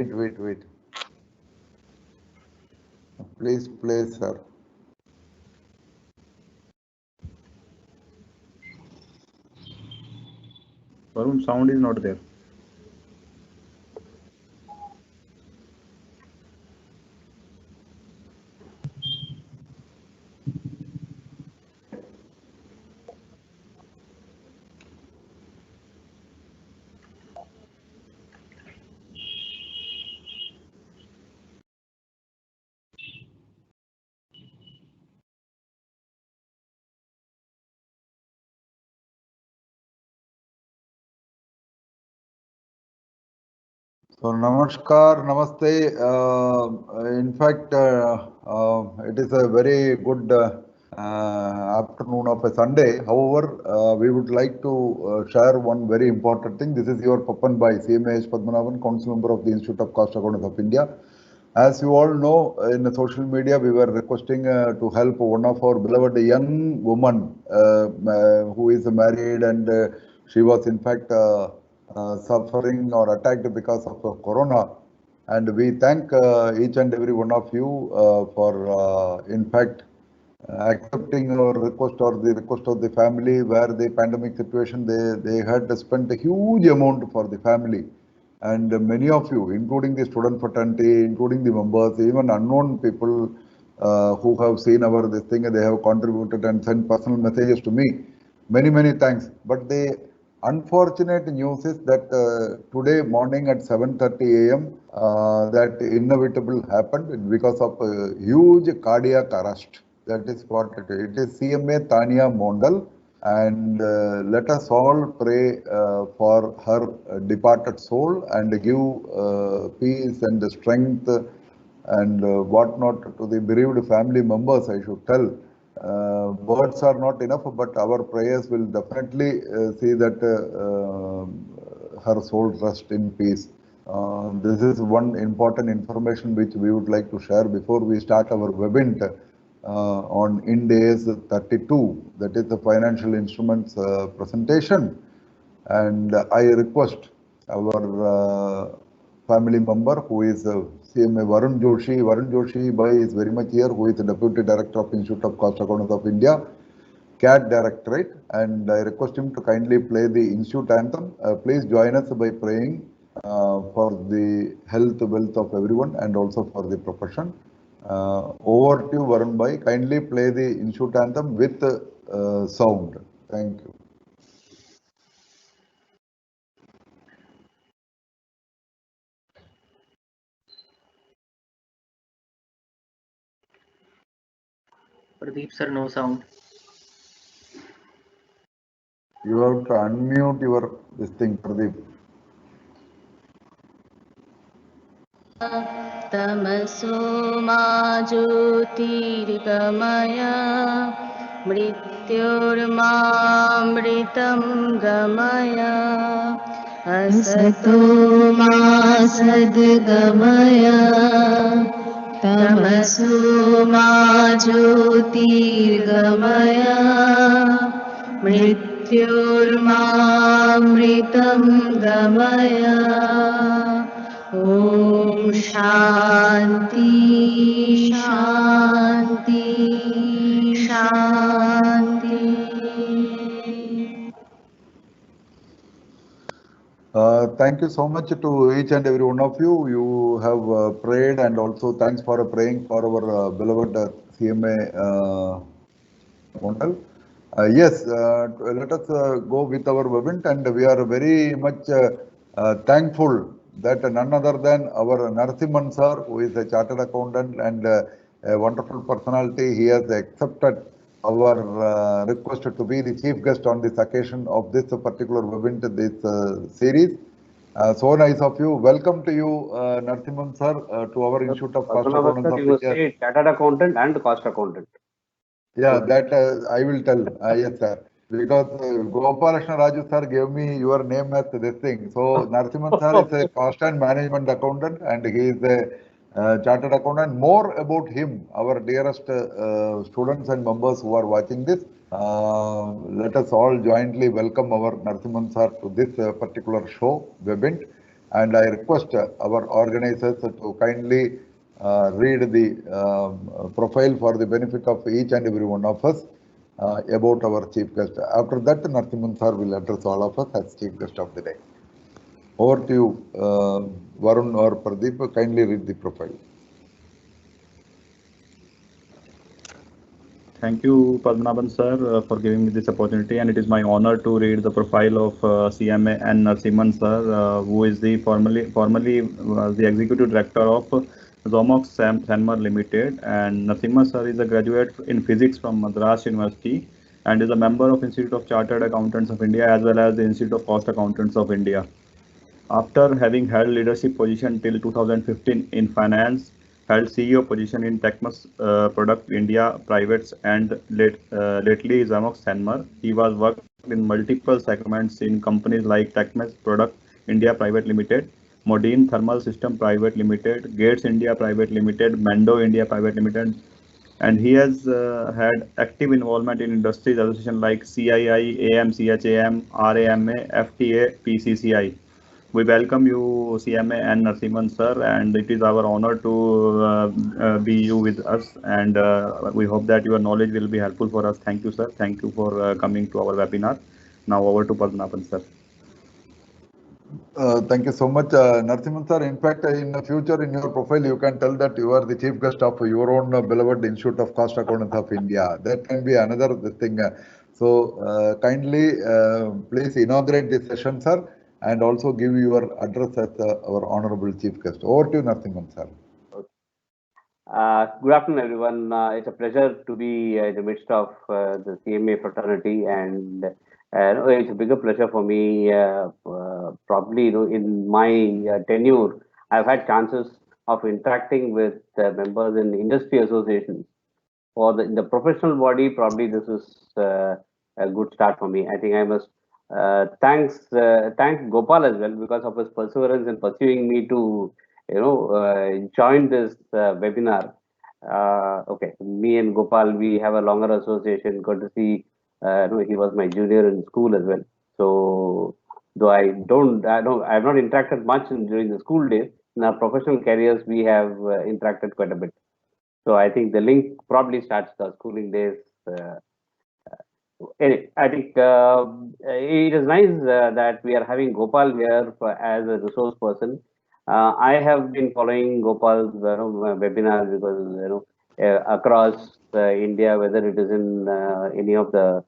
Wait. Please play, sir. Varun, sound is not there. So, Namaskar, Namaste. In fact, it is a very good afternoon of a Sunday. However, we would like to share one very important thing. This is your Papan Bhai, CMA H. Padmanabhan, Council Member of the Institute of Cost Accountants of India. As you all know, in the social media, we were requesting to help one of our beloved young woman who is married, and she was in fact suffering or attacked because of corona. And we thank each and every one of you for, in fact, accepting our request or the request of the family, where the pandemic situation, they had spent a huge amount for the family. And many of you, including the student fraternity, including the members, even unknown people who have seen our this thing, they have contributed and sent personal messages to me. Many thanks. But the unfortunate news is that today morning at 7:30 a.m. That inevitable happened because of huge cardiac arrest. That is what it is. It is CMA Tania Mondal, and let us all pray for her departed soul and give peace and strength and whatnot to the bereaved family members, I should tell. Words are not enough, but our prayers will definitely see that her soul rest in peace. This is one important information which we would like to share before we start our webinar on Ind AS 32, that is the financial instruments presentation. And I request our family member who is CMA Varun Joshi. Varun Joshi Bhai is very much here, who is the Deputy Director of Institute of Cost Accountants of India, CAT Directorate, and I request him to kindly play the Institute anthem. Please join us by praying for the health, wealth of everyone and also for the profession. Over to you, Varun Bhai. Kindly play the Institute anthem with sound. Thank you. Pradeep sir, no sound. You have to unmute your this thing, Pradeep. तमसो मा ज्योतिर्गमय मृत्योर्मामृतं गमय असतो मा सद्गमय तमसो मा ज्योतिर्गमय मृत्योर्मामृतं गमय ॐ शान्ति शान्ति शान्ति. Thank you so much to each and every one of you. You have prayed, and also thanks for praying for our beloved CMA Mondal. Yes, let us go with our webinar, and we are very much thankful that none other than our Narasimhan sir, who is a chartered accountant and a wonderful personality, he has accepted our request to be the chief guest on this occasion of this particular webinar, this series. So nice of you. Welcome to you, Narasimhan sir, to our Institute of Cost Accountants of You must India. say chartered accountant and cost accountant. Yeah, that I will tell. Yes, sir. Because Gopalakrishna Raju sir gave me your name as this thing. So Narasimhan sir is a cost and management accountant, and he is a chartered accountant. More about him, our dearest students and members who are watching this. Let us all jointly welcome our Narasimhan sir to this particular show, webinar. and I request our organizers to kindly read the profile for the benefit of each and every one of us about our chief guest. After that, Narasimhan sir will address all of us as chief guest of the day. Over to you, Varun or Pradeep, kindly read the profile. Thank you, Padmanabhan sir, for giving me this opportunity, and it is my honor to read the profile of CMA N. Narasimhan sir, who is the formerly the executive director of Zomox Sanmar Limited, and Narasimhan sir is a graduate in physics from Madras University and is a member of Institute of Chartered Accountants of India as well as the Institute of Cost Accountants of India. After having held leadership position till 2015 in finance, held CEO position in Tecmus Product India Privates and lately Zomox Sanmar. He was worked in multiple segments in companies like Tecmus Product India Private Limited, Modine Thermal System Private Limited, Gates India Private Limited, Mendo India Private Limited, and he has had active involvement in industries associations like CII, AMCHAM, RAMA, FTA, PCCI. We welcome you, CMA and Narasimhan sir, and it is our honor to be you with us, and we hope that your knowledge will be helpful for us. Thank you, sir. Thank you for coming to our webinar. Now over to Padmanabhan sir. Thank you so much, Narasimhan sir. In fact, in the future, in your profile, you can tell that you are the chief guest of your own beloved Institute of Cost Accountants of India. That can be another thing. So kindly, please inaugurate this session, sir, and also give your address as our honorable chief guest. Over to you, Narasimhan sir. Good afternoon, everyone. It's a pleasure to be in the midst of the CMA fraternity, and it's a bigger pleasure for me. Probably, in my tenure, I've had chances of interacting with members in industry associations. In the professional body, probably this is a good start for me. I think I must thank Gopal as well because of his perseverance in pursuing me to join this webinar. Okay, me and Gopal, we have a longer association courtesy. He was my junior in school as well. So though I've not interacted much during the school days, in our professional careers, we have interacted quite a bit. So I think the link probably starts the schooling days. Anyway, I think it is nice that we are having Gopal here as a resource person. I have been following Gopal's webinars because across India, whether it is in any of the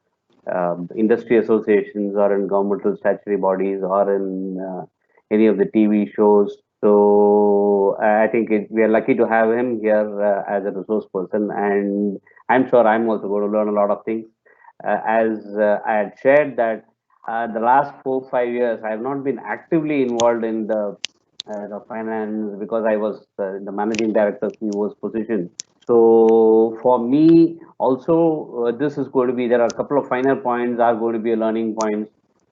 industry associations or in governmental statutory bodies or in any of the TV shows. So I think we are lucky to have him here as a resource person, and I'm sure I'm also going to learn a lot of things. As I had shared that the last 4-5 years, I have not been actively involved in the finance because I was in the managing director CEO's position. So for me also, this is going to be, there are a couple of final points are going to be a learning points.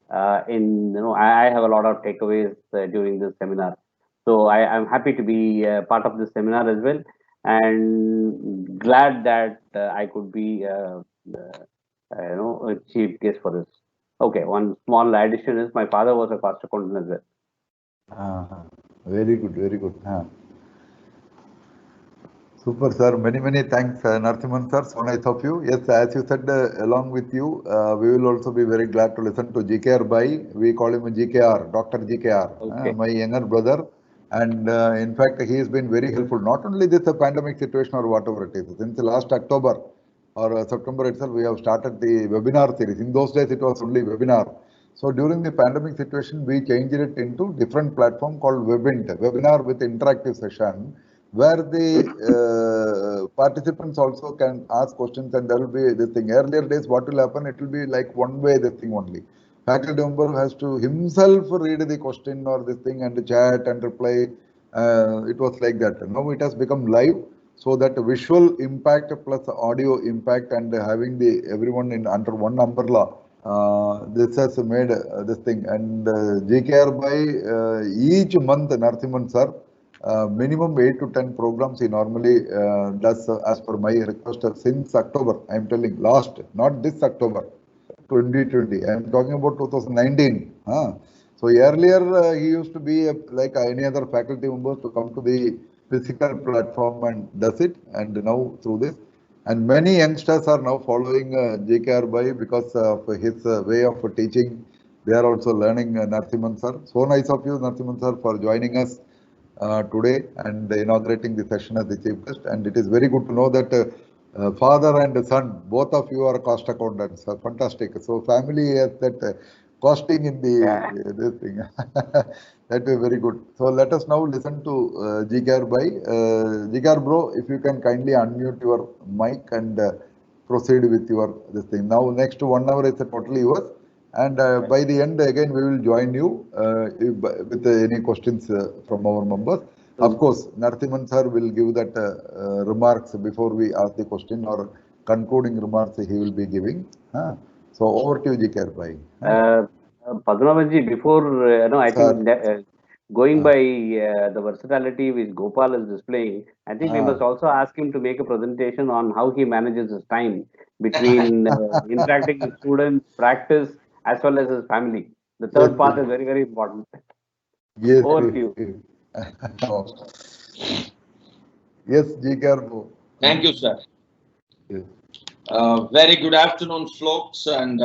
I have a lot of takeaways during this seminar. So I'm happy to be part of this seminar as well, and glad that I could be a chief guest for this. Okay, one small addition is my father was a cost accountant as well. Very good, very good. Super, sir. Many thanks, Narasimhan sir. So nice of you. Yes, as you said, along with you, we will also be very glad to listen to GKR Bhai. We call him GKR, Dr. GKR, Okay. my younger brother. And in fact, he has been very helpful. Not only this pandemic situation or whatever it is. Since last October or September itself, we have started the webinar series. In those days, it was only webinar. So during the pandemic situation, we changed it into different platform called Webint, webinar with interactive session, where the participants also can ask questions, and there will be this thing. Earlier days, what will happen? It will be like one way, this thing only. Faculty member has to himself read the question or this thing and chat and reply. It was like that. Now it has become live, so that visual impact plus audio impact and having the everyone in under one umbrella. This has made this thing, and GKR by each month, Narasimhan sir, minimum 8 to 10 programs he normally does as per my request since October. I am telling last, not this October, 2020. I am talking about 2019. So earlier he used to be like any other faculty members to come to the physical platform and does it, and now through this. And many youngsters are now following JKR Bhai because of his way of teaching. They are also learning Narasimhan sir. So nice of you, Narasimhan sir, for joining us today and inaugurating the session as the chief guest. And it is very good to know that father and son, both of you are cost accountants. Fantastic. So family has that costing in the this thing. That is very good. So let us now listen to Jigar Bhai. Jigar bro, if you can kindly unmute your mic and proceed with your this thing. Now next 1 hour is totally yours. And by the end again we will join you with any questions from our members. Of course, Narasimhan sir will give that remarks before we ask the question, or concluding remarks he will be giving. So over to you, Jigar Bhai. Padmanabhanji, before I think going by the versatility which Gopal is displaying, I think we must also ask him to make a presentation on how he manages his time between interacting with students, practice, as well as his family. The third part is very, very important. Yes, over to you. Yes, Jigar. Thank you, sir. Yes. Very good afternoon, folks, and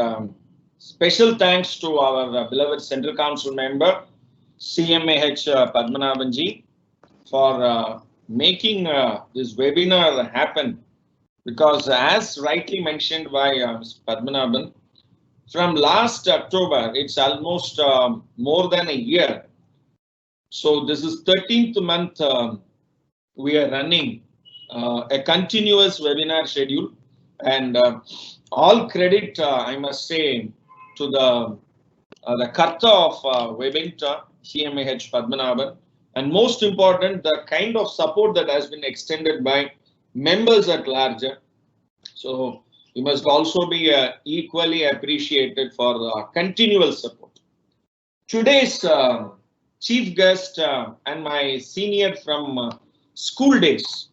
special thanks to our beloved Central Council member, CMAH Padmanabhanji, for making this webinar happen. Because as rightly mentioned by Mr. Padmanabhan, from last October, it's almost more than a year. So this is 13th month we are running a continuous webinar schedule, and all credit I must say to the Karta of Webinta, CMAH Padmanabhan, and most important, the kind of support that has been extended by members at large. So you must also be equally appreciated for continual support. Today's chief guest and my senior from school days,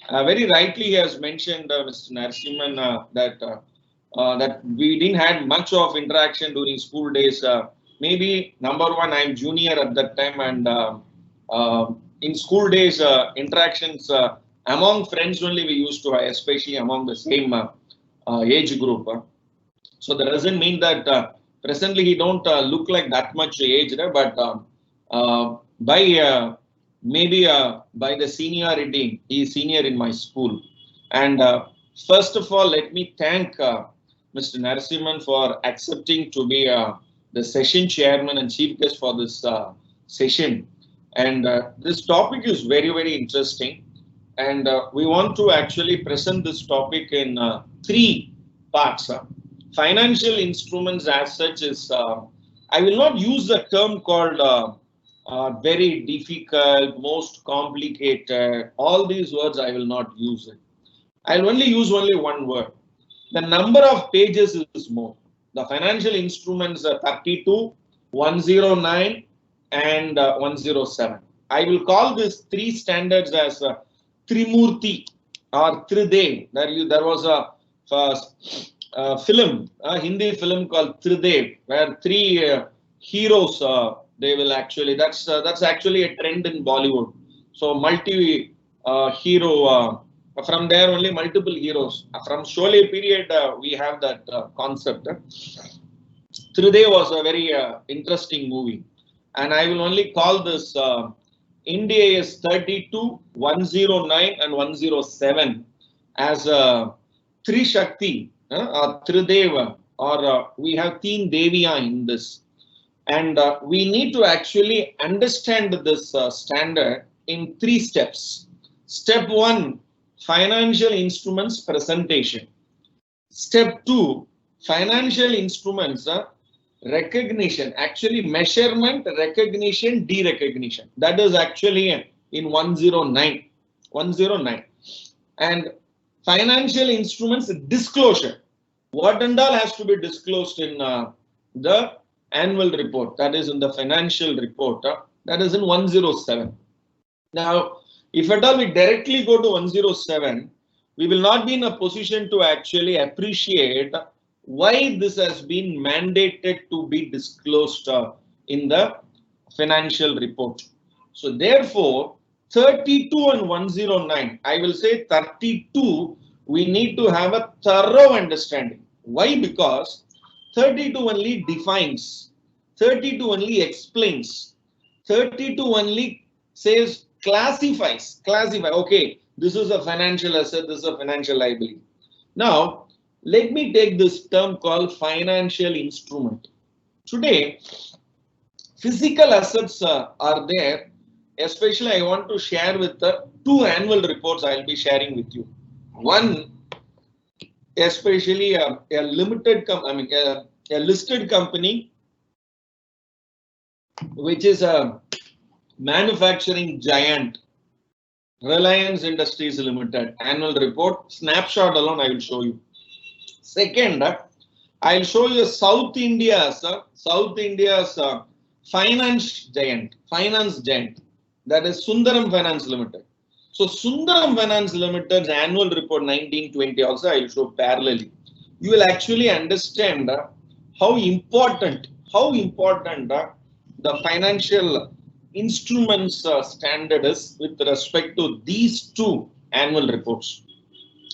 very rightly he has mentioned, Mr. Narasimhan, that we didn't have much of interaction during school days. Maybe number one, I'm junior at that time, and in school days interactions among friends only we used to, especially among the same age group. So that doesn't mean that presently he don't look like that much age, but by maybe by the seniority, he is senior in my school. And first of all, let me thank Mr. Narasimhan for accepting to be the session chairman and chief guest for this session. And this topic is very, very interesting. And we want to actually present this topic in 3 parts. Financial instruments as such is, I will not use the term called very difficult, most complicated. All these words I will not use it. I will only use one word. The number of pages is more. The financial instruments are 32, 109, and 107. I will call these 3 standards as Trimurti or Tridev. There was a film, a Hindi film called Tridev, where 3 heroes. They will actually. That's actually a trend in Bollywood. So multi hero. From there only multiple heroes. From Sholay period, we have that concept. Tridev was a very interesting movie, and I will only call this India is 32, 109, and 107 as Tri Shakti or Trideva, or we have Teen Deviya in this. And we need to actually understand this standard in 3 steps. Step 1, financial instruments presentation. Step 2, financial instruments recognition, actually measurement, recognition, derecognition. That is actually in 109. And financial instruments disclosure. What and all has to be disclosed in the annual report, that is in the financial report, that is in 107. Now, if at all we directly go to 107, we will not be in a position to actually appreciate why this has been mandated to be disclosed in the financial report. So therefore, 32 and 109, I will say 32, we need to have a thorough understanding. Why? Because 32 only defines, 32 only explains, 32 only says classifies, okay, this is a financial asset, this is a financial liability. Now, let me take this term called financial instrument. Today, physical assets are there. Especially, I want to share with the two annual reports I will be sharing with you. One, especially a listed company, which is a manufacturing giant, Reliance Industries Limited annual report. Snapshot alone I will show you. Second, I will show you South India's finance giant, that is Sundaram Finance Limited. So Sundaram Finance Limited's annual report 1920 also I will show parallelly. You will actually understand how important the financial instruments standard is with respect to these two annual reports.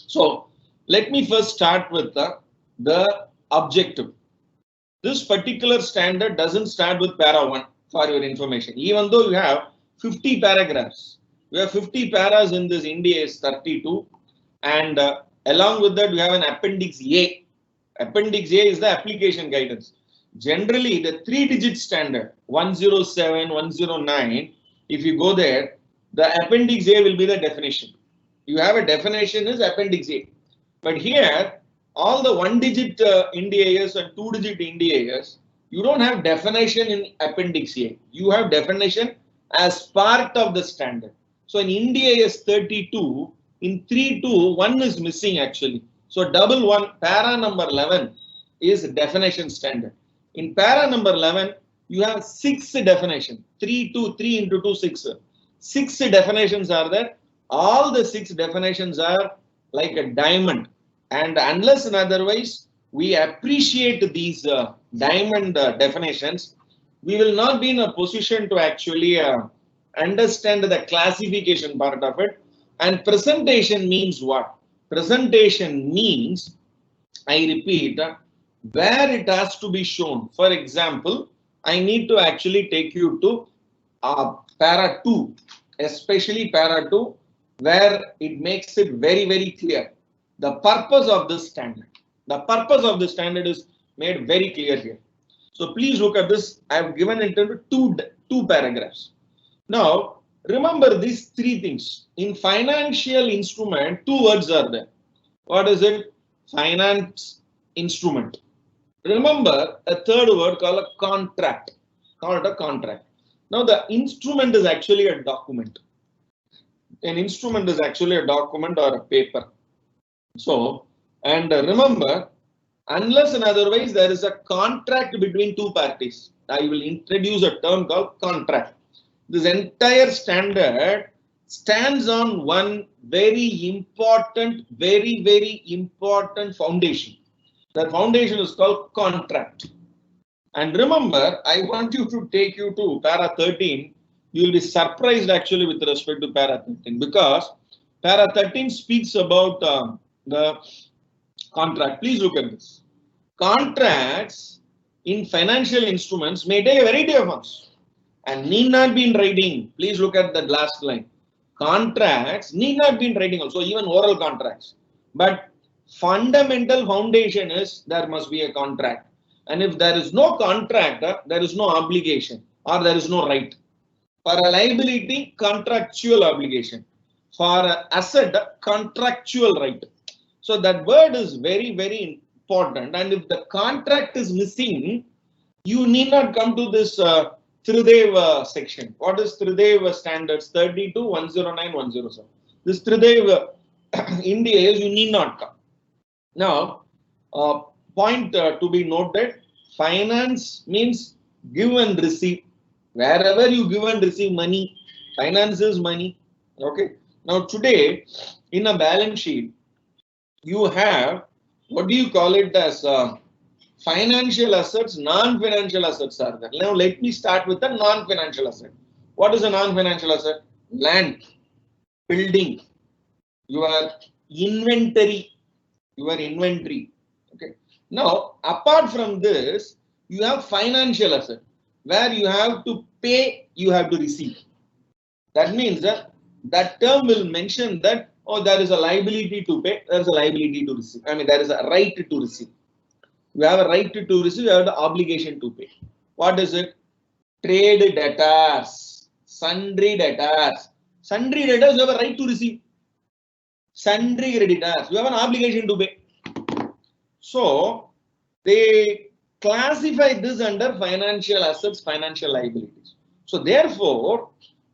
So let me first start with the objective. This particular standard doesn't start with para 1 for your information. Even though you have 50 paragraphs, we have 50 paras in this India is 32, and along with that we have an appendix A. Appendix A is the application guidance. Generally, the 3-digit standard 107, 109, if you go there, the appendix A will be the definition. You have a definition is appendix A. But here, all the 1-digit Ind AS and 2-digit Ind AS, you don't have definition in appendix A. You have definition as part of the standard. So in Ind AS 32, in 3.2, 1 is missing actually. So double 1, para number 11 is definition standard. In para number 11, you have 6 definition. 3 into 2, 6. 6 definitions are there. All the 6 definitions are like a diamond. And unless and otherwise we appreciate these diamond definitions, we will not be in a position to actually understand the classification part of it. And presentation means what? Presentation means, I repeat, where it has to be shown. For example, I need to actually take you to para 2, especially para 2, where it makes it very, very clear. The purpose of this standard. The purpose of the standard is made very clear here. So please look at this. I have given it into two paragraphs. Now, remember these 3 things. In financial instrument, 2 words are there. What is it? Finance instrument. Remember a 3rd word called a contract. Called a contract. Now, the instrument is actually a document. An instrument is actually a document or a paper. So, and remember, unless and otherwise there is a contract between 2 parties. I will introduce a term called contract. This entire standard stands on one very important foundation. The foundation is called contract. And remember, I want you to take you to para 13. You will be surprised actually with respect to para 13, because para 13 speaks about the contract. Please look at this. Contracts in financial instruments may take a variety of forms and need not be in writing. Please look at the last line. Contracts need not be in writing also, even oral contracts. But fundamental foundation is there must be a contract. And if there is no contract, there is no obligation or there is no right. For a liability, contractual obligation. For an asset, contractual right. So that word is very, very important. And if the contract is missing, you need not come to this Tridev section. What is Tridev standards? 32, 109, 107. This Tridev India is you need not come. Now, point to be noted, finance means give and receive. Wherever you give and receive money, finance is money. Okay. Now today, in a balance sheet, you have, what do you call it as financial assets, non-financial assets are there. Now let me start with the non-financial asset. What is a non-financial asset? Land, building, your inventory, Okay. Now, apart from this, you have financial asset where you have to pay, you have to receive. That means that that term will mention that, oh, there is a liability to pay, there is a liability to receive. I mean, there is a right to receive. You have a right to receive, you have the obligation to pay. What is it? Trade debtors, sundry debtors. Sundry debtors, you have a right to receive. Sundry creditors, you have an obligation to pay. So, they classify this under financial assets, financial liabilities. So, therefore,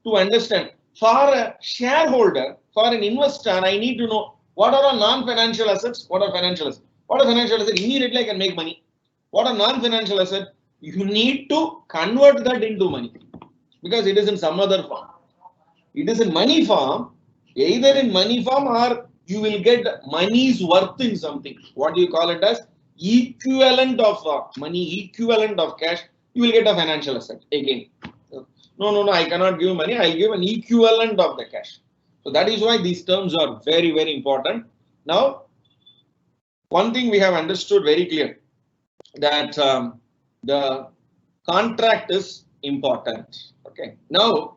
to understand, for a shareholder, for an investor, I need to know what are non-financial assets, what are financial assets. What are financial assets? Immediately I can make money. What are non-financial assets? You need to convert that into money because it is in some other form. It is in money form, either in money form or you will get money's worth in something. What do you call it as? Equivalent of money, equivalent of cash. You will get a financial asset again. No, I cannot give money. I'll give an equivalent of the cash. So that is why these terms are very, very important. Now, one thing we have understood very clear that the contract is important. Okay. Now,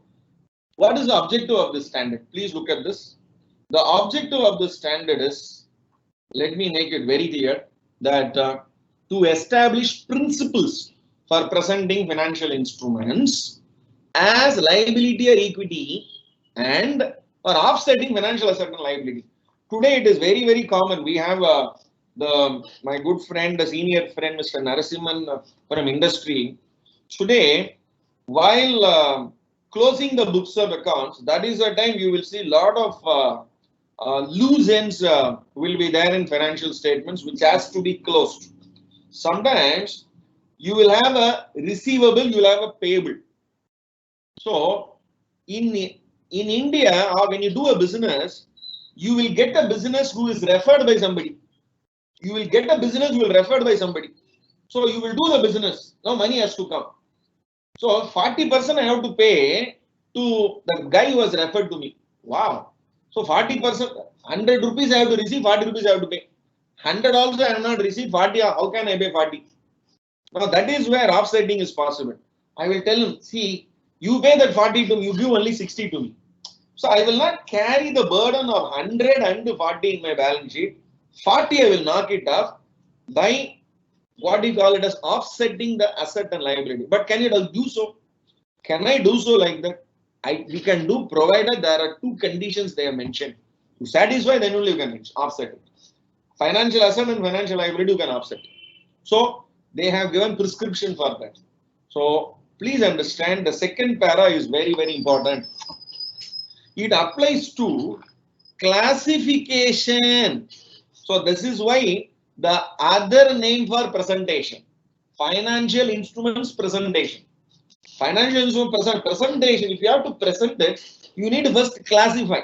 what is the objective of this standard? Please look at this. The objective of this standard is, let me make it very clear that to establish principles for presenting financial instruments as liability or equity and for offsetting financial asset and liability. Today it is very, very common. We have my good friend, the senior friend, Mr. Narasimhan from industry. Today, while closing the books of accounts, that is the time you will see a lot of loose ends will be there in financial statements, which has to be closed. Sometimes you will have a receivable, you will have a payable. So in India, or when you do a business, you will get a business who is referred by somebody. You will get a business who will referred by somebody. So you will do the business. Now money has to come. So 40% I have to pay to the guy who has referred to me. Wow. So 40%, 100 rupees I have to receive, 40 rupees I have to pay. 100 also I have not received, 40, how can I pay 40? Now that is where offsetting is possible. I will tell him, see, you pay that 40 to me, you give only 60 to me. So I will not carry the burden of 100 and 40 in my balance sheet. 40 I will knock it off by what do you call it as offsetting the asset and liability. But can you do so? Can I do so like that? We can do provided there are two conditions they have mentioned. To satisfy, then only you can offset it. Financial asset and financial liability you can offset. So they have given prescription for that. So please understand the second para is very, very important. It applies to classification. So this is why the other name for presentation, financial instruments presentation. Financial instrument presentation, if you have to present it, you need to first classify.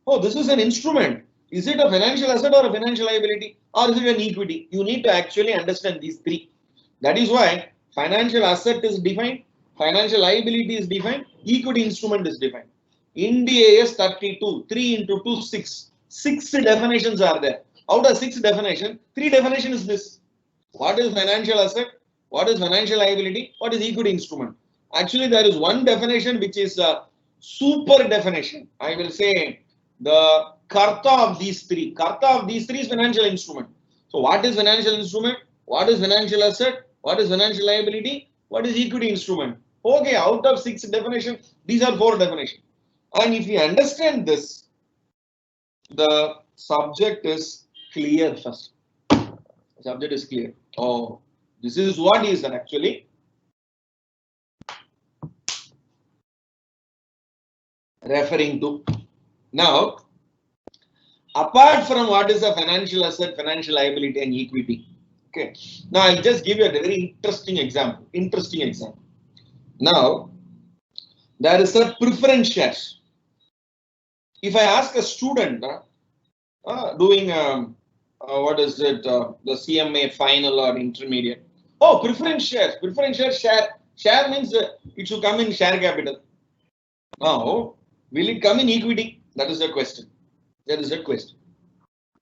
Oh, this is an instrument. Is it a financial asset or a financial liability? Or is it an equity? You need to actually understand these three. That is why financial asset is defined, financial liability is defined, equity instrument is defined. Ind AS 32, 3 into 2, 6. 6 definitions are there. Out of 6 definitions, 3 definitions is this. What is financial asset? What is financial liability? What is equity instrument? Actually, there is one definition which is a super definition. I will say the karta of these three. Karta of these three is financial instrument. So what is financial instrument? What is financial asset? What is financial liability? What is equity instrument? Okay, out of 6 definitions, these are 4 definitions. And if you understand this, the subject is clear first. The subject is clear. Oh, this is what is actually referring to. Now, apart from what is a financial asset, financial liability and equity. Okay. Now, I'll just give you a very interesting example. Now, there is a preference shares. If I ask a student doing what is it? The CMA final or intermediate. Oh, preference shares. Preference share. Share means it should come in share capital. Now, will it come in equity? That is the question. That is the question.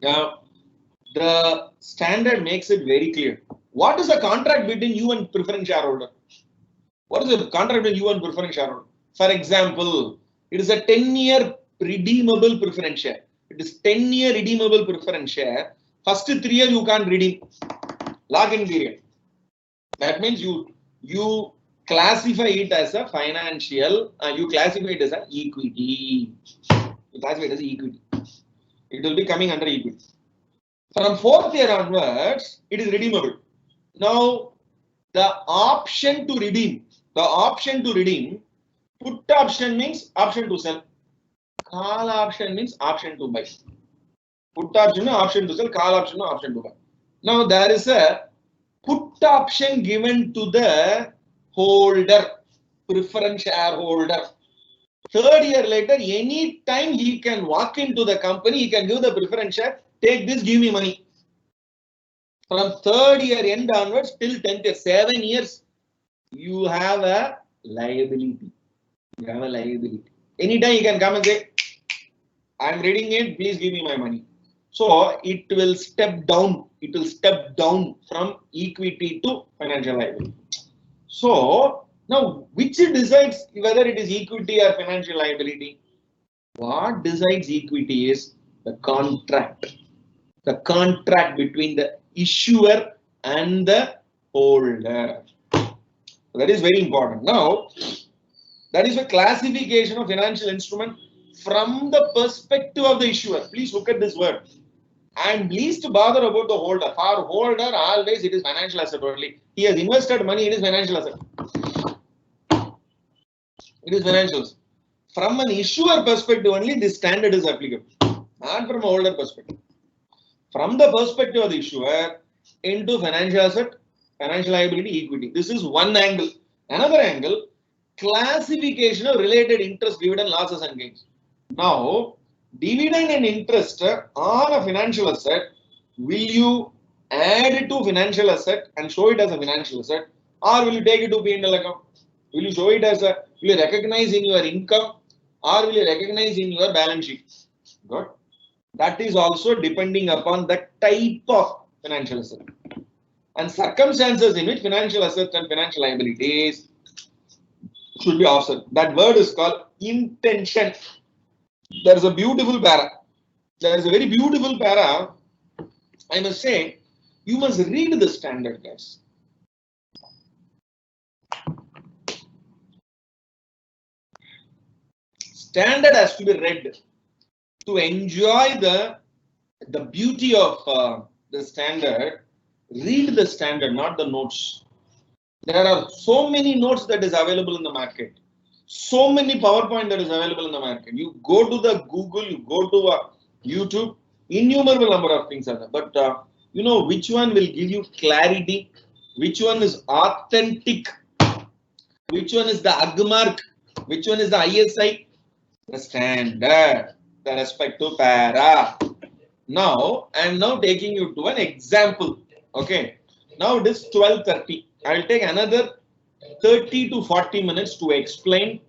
Now, the standard makes it very clear. What is the contract between you and preference shareholder? What is the contract between you and preference shareholder? For example, it is a 10-year redeemable preference share. It is 10-year redeemable preference share. First 3 years you can't redeem. Lock-in period. That means you classify it as a financial. You classify it as an equity. You classify it as equity. It will be coming under equity. From 4th year onwards, it is redeemable. Now, the option to redeem. Put option means option to sell. Call option means option to buy. Put option means option to sell. Call option means option to buy. Now there is a put option given to the holder, preference shareholder. 3rd year later, any time he can walk into the company, he can give the preference share. Take this, give me money. From 3rd year end onwards till 10th year, 7 years, you have a liability. You have a liability. Anytime you can come and say, I am reading it, please give me my money. So it will step down. It will step down from equity to financial liability. So now, which decides whether it is equity or financial liability? What decides equity is the contract. The contract between the issuer and the holder. That is very important. Now, that is a classification of financial instrument from the perspective of the issuer. Please look at this word. I am least bothered about the holder. For holder, always it is financial asset only. He has invested money, it is financial asset. It is financials. From an issuer perspective only, this standard is applicable. Not from a holder perspective. From the perspective of the issuer, into financial asset, financial liability, equity. This is one angle. Another angle, classification of related interest, dividend, losses and gains. Now, dividend and interest on a financial asset, will you add it to financial asset and show it as a financial asset, or will you take it to P&L account? Will you show it as a, will you recognize in your income, or will you recognize in your balance sheet? Good. That is also depending upon the type of financial asset and circumstances in which financial assets and financial liabilities should be offset. That word is called intention. There is a beautiful para. There is a very beautiful para. I must say, you must read the standard, guys. Standard has to be read to enjoy the beauty of the standard. Read the standard, not the notes. There are so many notes that is available in the market. So many PowerPoint that is available in the market. You go to the Google, you go to YouTube, innumerable number of things are there. But you know which one will give you clarity, which one is authentic, which one is the AGMARK, which one is the ISI, the standard, the respective para. Now, I am now taking you to an example. Okay. Now it is 12:30. I will take another 30 to 40 minutes to explain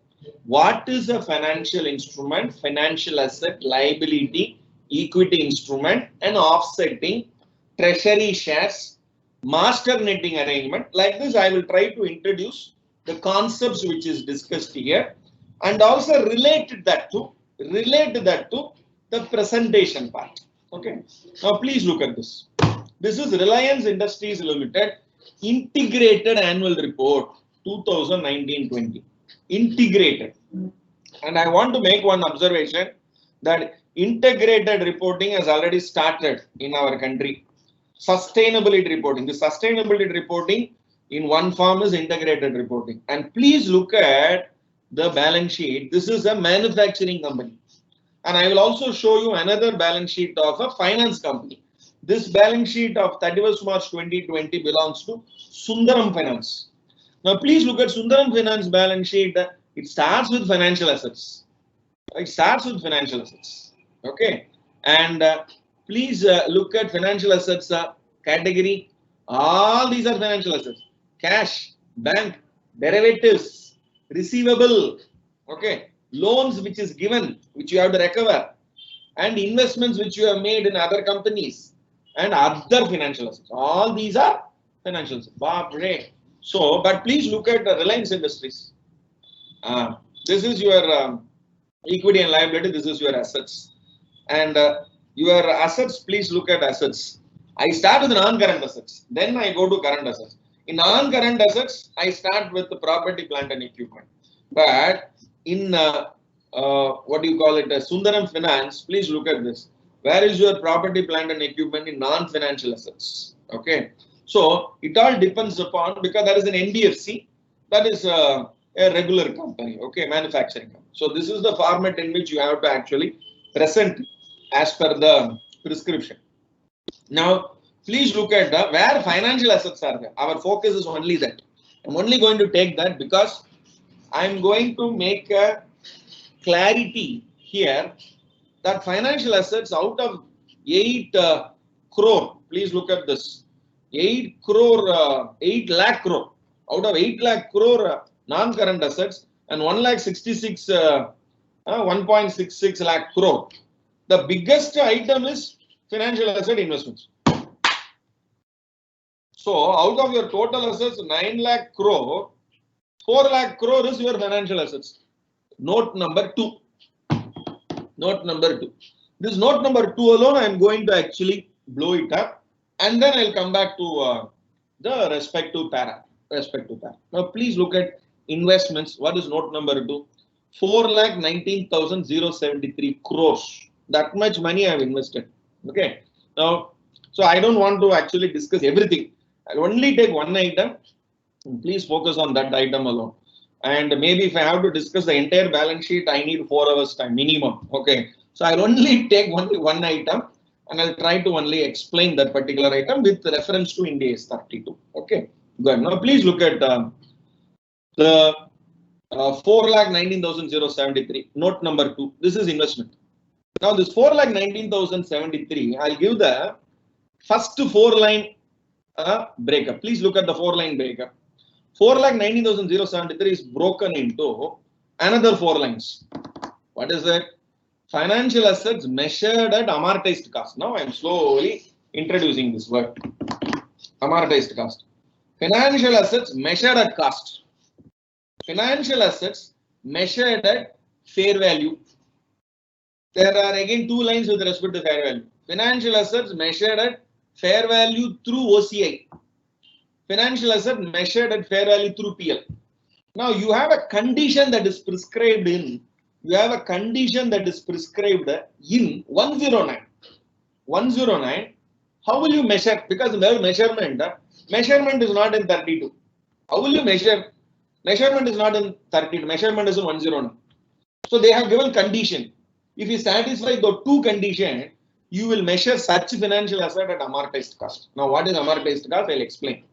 what is a financial instrument, financial asset, liability, equity instrument, and offsetting, treasury shares, master netting arrangement. Like this, I will try to introduce the concepts which is discussed here and also relate that to the presentation part. Okay. Now please look at this. This is Reliance Industries Limited Integrated Annual Report 2019-20. Integrated. And I want to make one observation that integrated reporting has already started in our country. Sustainability reporting. The sustainability reporting in one form is integrated reporting. And please look at the balance sheet. This is a manufacturing company. And I will also show you another balance sheet of a finance company. This balance sheet of 31st March 2020 belongs to Sundaram Finance. Now, please look at Sundaram Finance balance sheet. It starts with financial assets. It starts with financial assets. Okay. And please look at financial assets category. All these are financial assets: cash, bank, derivatives, receivable, okay, loans which is given, which you have to recover, and investments which you have made in other companies, and other financial assets. All these are financial assets. So, but please look at the Reliance Industries. This is your equity and liability. This is your assets, and your assets. Please look at assets. I start with non-current assets, then I go to current assets. In non-current assets, I start with the property, plant, and equipment. But in what do you call it, Sundaram Finance, please look at this. Where is your property, plant, and equipment in non-financial assets? Okay, so it all depends upon, because that is an NBFC, that is a regular company, okay, manufacturing company. So this is the format in which you have to actually present as per the prescription. Now, please look at where financial assets are there. Our focus is only that. I'm only going to take that because I'm going to make a clarity here that financial assets out of 8 crore, please look at this, 8 lakh crore, out of 8 lakh crore non-current assets and 1.66 lakh crore. The biggest item is financial asset investments. So out of your total assets 9 lakh crore, 4 lakh crore is your financial assets. Note number 2. Note number 2. This note number 2 alone, I am going to actually blow it up, and then I'll come back to the respective para. Now, please look at investments. What is note number 2? 4,19,073 crores. That much money I have invested. Okay. Now, so I don't want to actually discuss everything. I'll only take one item. Please focus on that item alone. And maybe if I have to discuss the entire balance sheet, I need 4 hours time minimum. Okay. So I'll only take only one item, and I'll try to only explain that particular item with reference to Ind AS 32. Okay. Good. Now please look at the 4,19,073. Note number 2. This is investment. Now this 4,19,073. I'll give the first 4 line breakup. Please look at the 4 line breakup. 4,19,073 is broken into another 4 lines. What is it? Financial assets measured at amortized cost. Now I am slowly introducing this word. Amortized cost. Financial assets measured at cost. Financial assets measured at fair value. There are again 2 lines with respect to fair value. Financial assets measured at fair value through OCI. Financial asset measured at fair value through PL. Now you have a condition that is prescribed in. You have a condition that is prescribed in 109. 109. How will you measure? Because the measurement is not in 32. How will you measure? Measurement is not in 32. Measurement is in 109. So they have given condition. If you satisfy the 2 conditions, you will measure such financial asset at amortized cost. Now, what is amortized cost? I'll explain.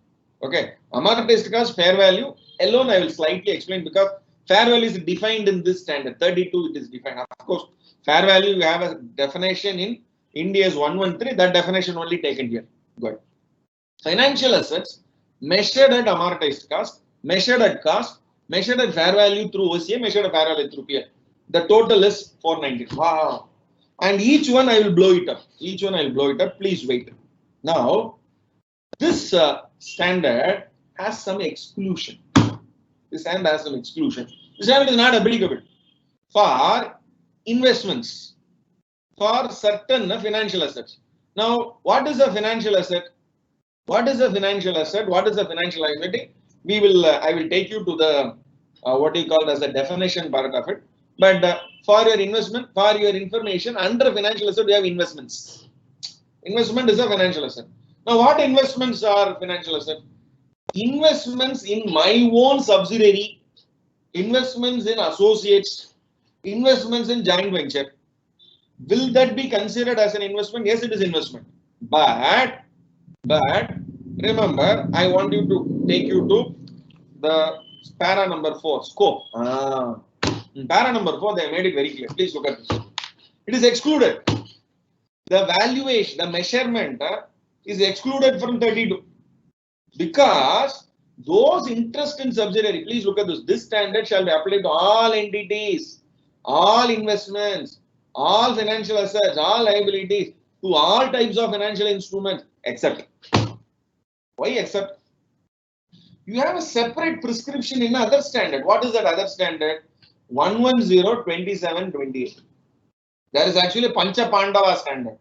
Okay, amortized cost, fair value alone I will slightly explain, because fair value is defined in this standard. 32 it is defined. Of course, fair value you have a definition in Ind AS 113. That definition only taken here. Good. Financial assets measured at amortized cost, measured at cost, measured at fair value through OCA, measured at fair value through PL. The total is 490. Wow. And each one I will blow it up. Each one I will blow it up. Please wait. Now, this standard has some exclusion. This standard has some exclusion. This standard is not applicable for investments, for certain financial assets. Now, what is a financial asset? What is a financial asset? What is a financial liability? We will. I will take you to the what you call as a definition part of it. But for your investment, for your information, under financial asset we have investments. Investment is a financial asset. Now, what investments are financial asset? Investments in my own subsidiary, investments in associates, investments in joint venture. Will that be considered as an investment? Yes, it is investment. But remember, I want you to take you to the para number 4, scope. In para number 4, they made it very clear. Please look at this. It is excluded. the valuation, the measurement is excluded from 32 because those interest in subsidiary, please look at this. This standard shall be applied to all entities, all investments, all financial assets, all liabilities, to all types of financial instruments, except. Why except? You have a separate prescription in other standard. What is that other standard? 110-27-28. There is actually a Pancha Pandava standard.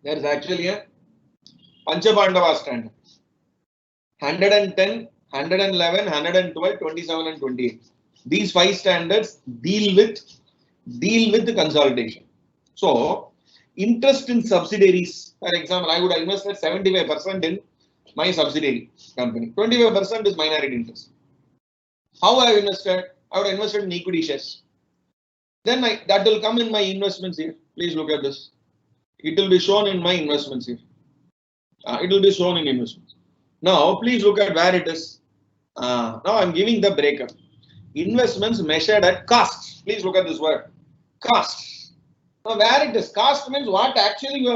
There is actually a Pancha Pandava standard. 110, 111, 112, 27 and 28. These 5 standards deal with the consolidation. So, interest in subsidiaries, for example, I would have invested 75% in my subsidiary company. 25% is minority interest. How I have invested? I would have invested in equity shares. Then that will come in my investments here. Please look at this. It will be shown in my investments here. It will be shown in investments. Now, please look at where it is. Now, I'm giving the breakup. Investments measured at cost. Please look at this word. Cost. Now, where it is? Cost means what actually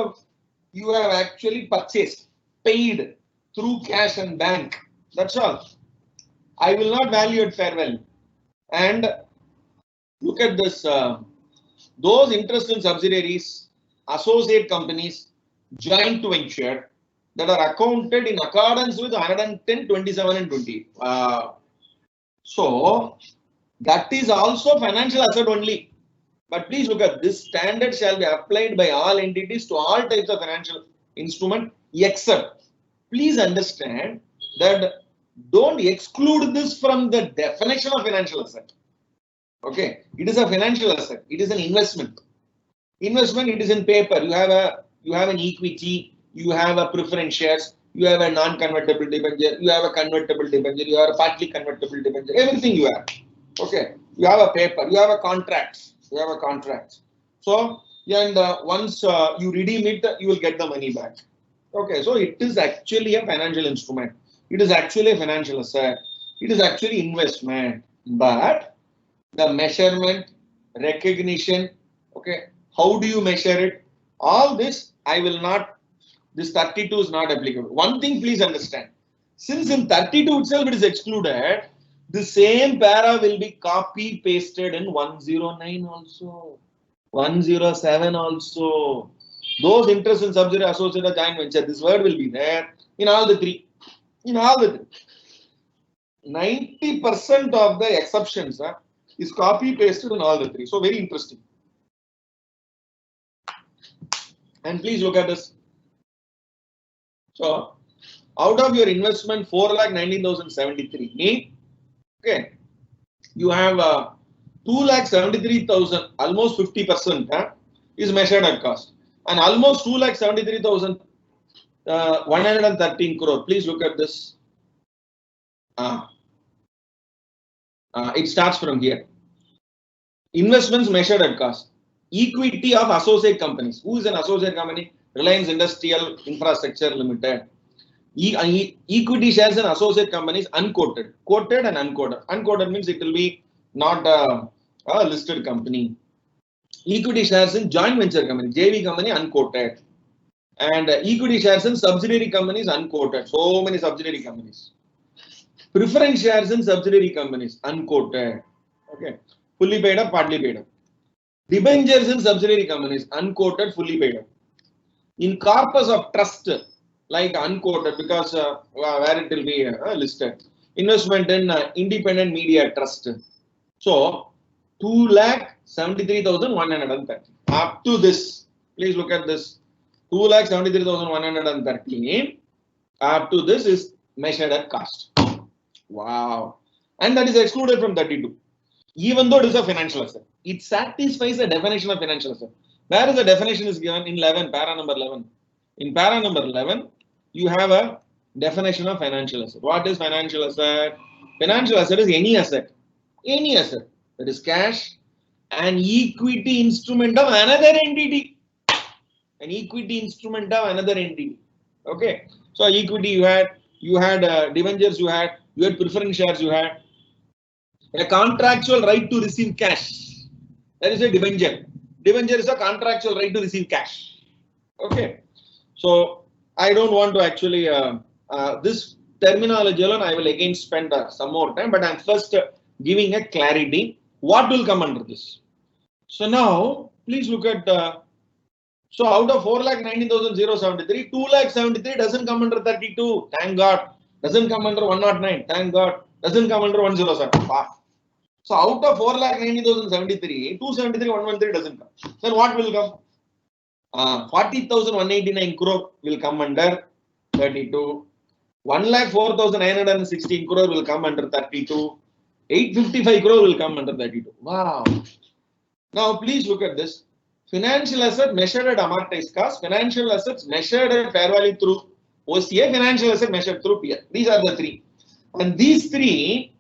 you have actually purchased, paid through cash and bank. That's all. I will not value at fair value. And look at this. Those interest in subsidiaries, associate companies, joint venture that are accounted in accordance with 110, 27 and 20. So that is also financial asset only. But please look at this standard shall be applied by all entities to all types of financial instrument except. Please understand that don't exclude this from the definition of financial asset. Okay, it is a financial asset. It is an investment. Investment, it is in paper. You have an equity. You have a preference shares. You have a non-convertible debenture. You have a convertible debenture. You have a partly convertible debenture. Everything you have. Okay, you have a paper. You have a contract. You have a contract. So, and once you redeem it, you will get the money back. Okay, so it is actually a financial instrument. It is actually a financial asset. It is actually investment. But the measurement, recognition, okay, how do you measure it? All this, I will not, this 32 is not applicable. One thing please understand. Since in 32 itself it is excluded, the same para will be copy pasted in 109 also, 107 also. Those interest in subsidiary, associate or joint venture, this word will be there in all the 3. In all the 3. 90% of the exceptions is copy pasted in all the 3. So very interesting. And please look at this. So out of your investment 4,19,073, okay, you have 2,73,000, almost 50% is measured at cost, and almost 2,73,113 crore. Please look at this. It starts from here. Investments measured at cost. Equity of associate companies. Who is an associate company? Reliance Industrial Infrastructure Limited. Equity shares in associate companies unquoted. Quoted and unquoted. Unquoted means it will be not a listed company. Equity shares in joint venture company, JV company unquoted. And equity shares in subsidiary companies unquoted. So many subsidiary companies. Preference shares in subsidiary companies unquoted. Okay. Fully paid up, partly paid up. Debentures in subsidiary companies unquoted, fully paid up. In corpus of trust, like unquoted because where it will be listed. Investment in independent media trust. So 2,73,130. Up to this, please look at this. 2,73,113. Up to this is measured at cost. Wow. And that is excluded from 32. Even though it is a financial asset, it satisfies the definition of financial asset. Where is the definition is given? In 11, para number 11. In para number 11, you have a definition of financial asset. What is financial asset? Financial asset is any asset that is cash, an equity instrument of another entity. An equity instrument of another entity. Okay. So equity you had debentures you had preference shares you had. A contractual right to receive cash. That is a debenture. Debenture is a contractual right to receive cash. Okay. So I don't want to actually this terminology alone. I will again spend some more time, but I'm first giving a clarity. What will come under this? So now please look at. So out of 4,19,073, 2,73 doesn't come under 32. Thank God. Doesn't come under 109. Thank God. Doesn't come under 107. So out of 4,90,073, 273, 113 doesn't come. Then what will come? 40,189 crore will come under 32. 1,04,916 crore will come under 32. 855 crore will come under 32. Wow. Now please look at this. Financial asset measured at amortized cost, financial assets measured at fair value through OCA, financial asset measured through PL. These are the three. And these three,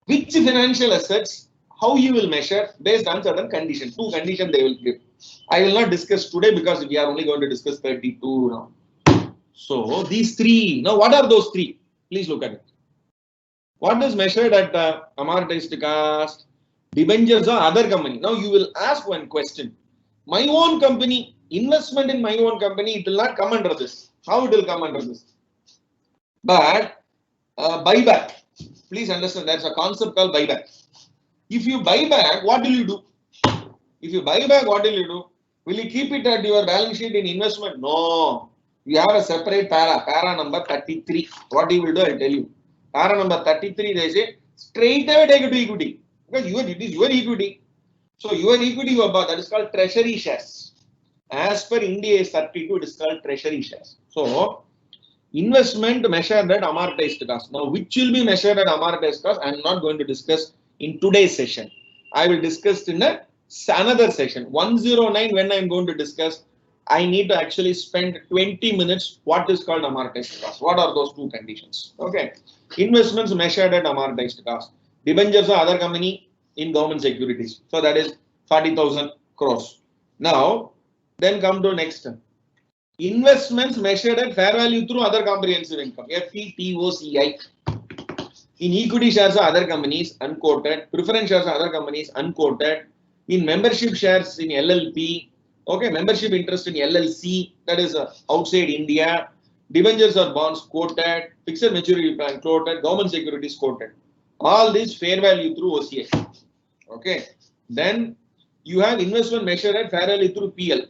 which financial assets, how you will measure based on certain conditions. Two conditions they will give. I will not discuss today because we are only going to discuss 32 now. So these three, now what are those three? Please look at it. What is measured at amortized cost? Debentures or other company. Now you will ask one question. My own company, investment in my own company, it will not come under this. How it will come under this? But buyback. Please understand, there's a concept called buyback. If you buy back, what will you do? If you buy back, what will you do? Will you keep it at your balance sheet in investment? No. You have a separate para number 33. What you will do, I'll tell you. Para number 33, they say, straight away take it to equity. Because it is your equity. So your equity you have bought, that is called treasury shares. As per India 32, it is called treasury shares. So investment measured at amortized cost. Now which will be measured at amortized cost, I am not going to discuss in today's session. I will discuss in another session. 109 when I am going to discuss, I need to actually spend 20 minutes what is called amortized cost. What are those two conditions? Okay. Investments measured at amortized cost. Debentures or other company in government securities. So that is 40,000 crores. Now, then come to next. Investments measured at fair value through other comprehensive income. FETOCI. In equity shares of other companies, unquoted. Preference shares of other companies, unquoted. In membership shares in LLP. Okay, membership interest in LLC. That is outside India. Debentures or bonds, quoted. Fixed maturity plan, quoted. Government securities, quoted. All this fair value through OCA. Okay. Then you have investment measured at fair value through PL.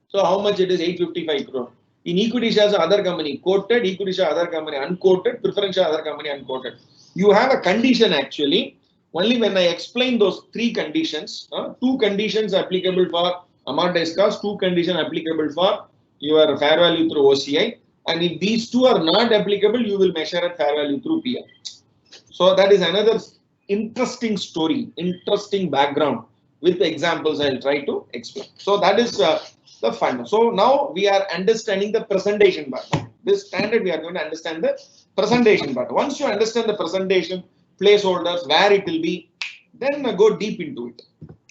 So how much it is? 855 crore. In equity shares of other company, quoted. Equity share other company, unquoted. Preference share other company, unquoted. You have a condition actually. Only when I explain those three conditions, two conditions applicable for amortized cost, two conditions applicable for your fair value through OCI. And if these two are not applicable, you will measure at fair value through PL. So that is another interesting story, interesting background with the examples I'll try to explain. So that is the fun. So now we are understanding the presentation part. This standard we are going to understand the presentation part. Once you understand the presentation, placeholders, where it will be, then go deep into it.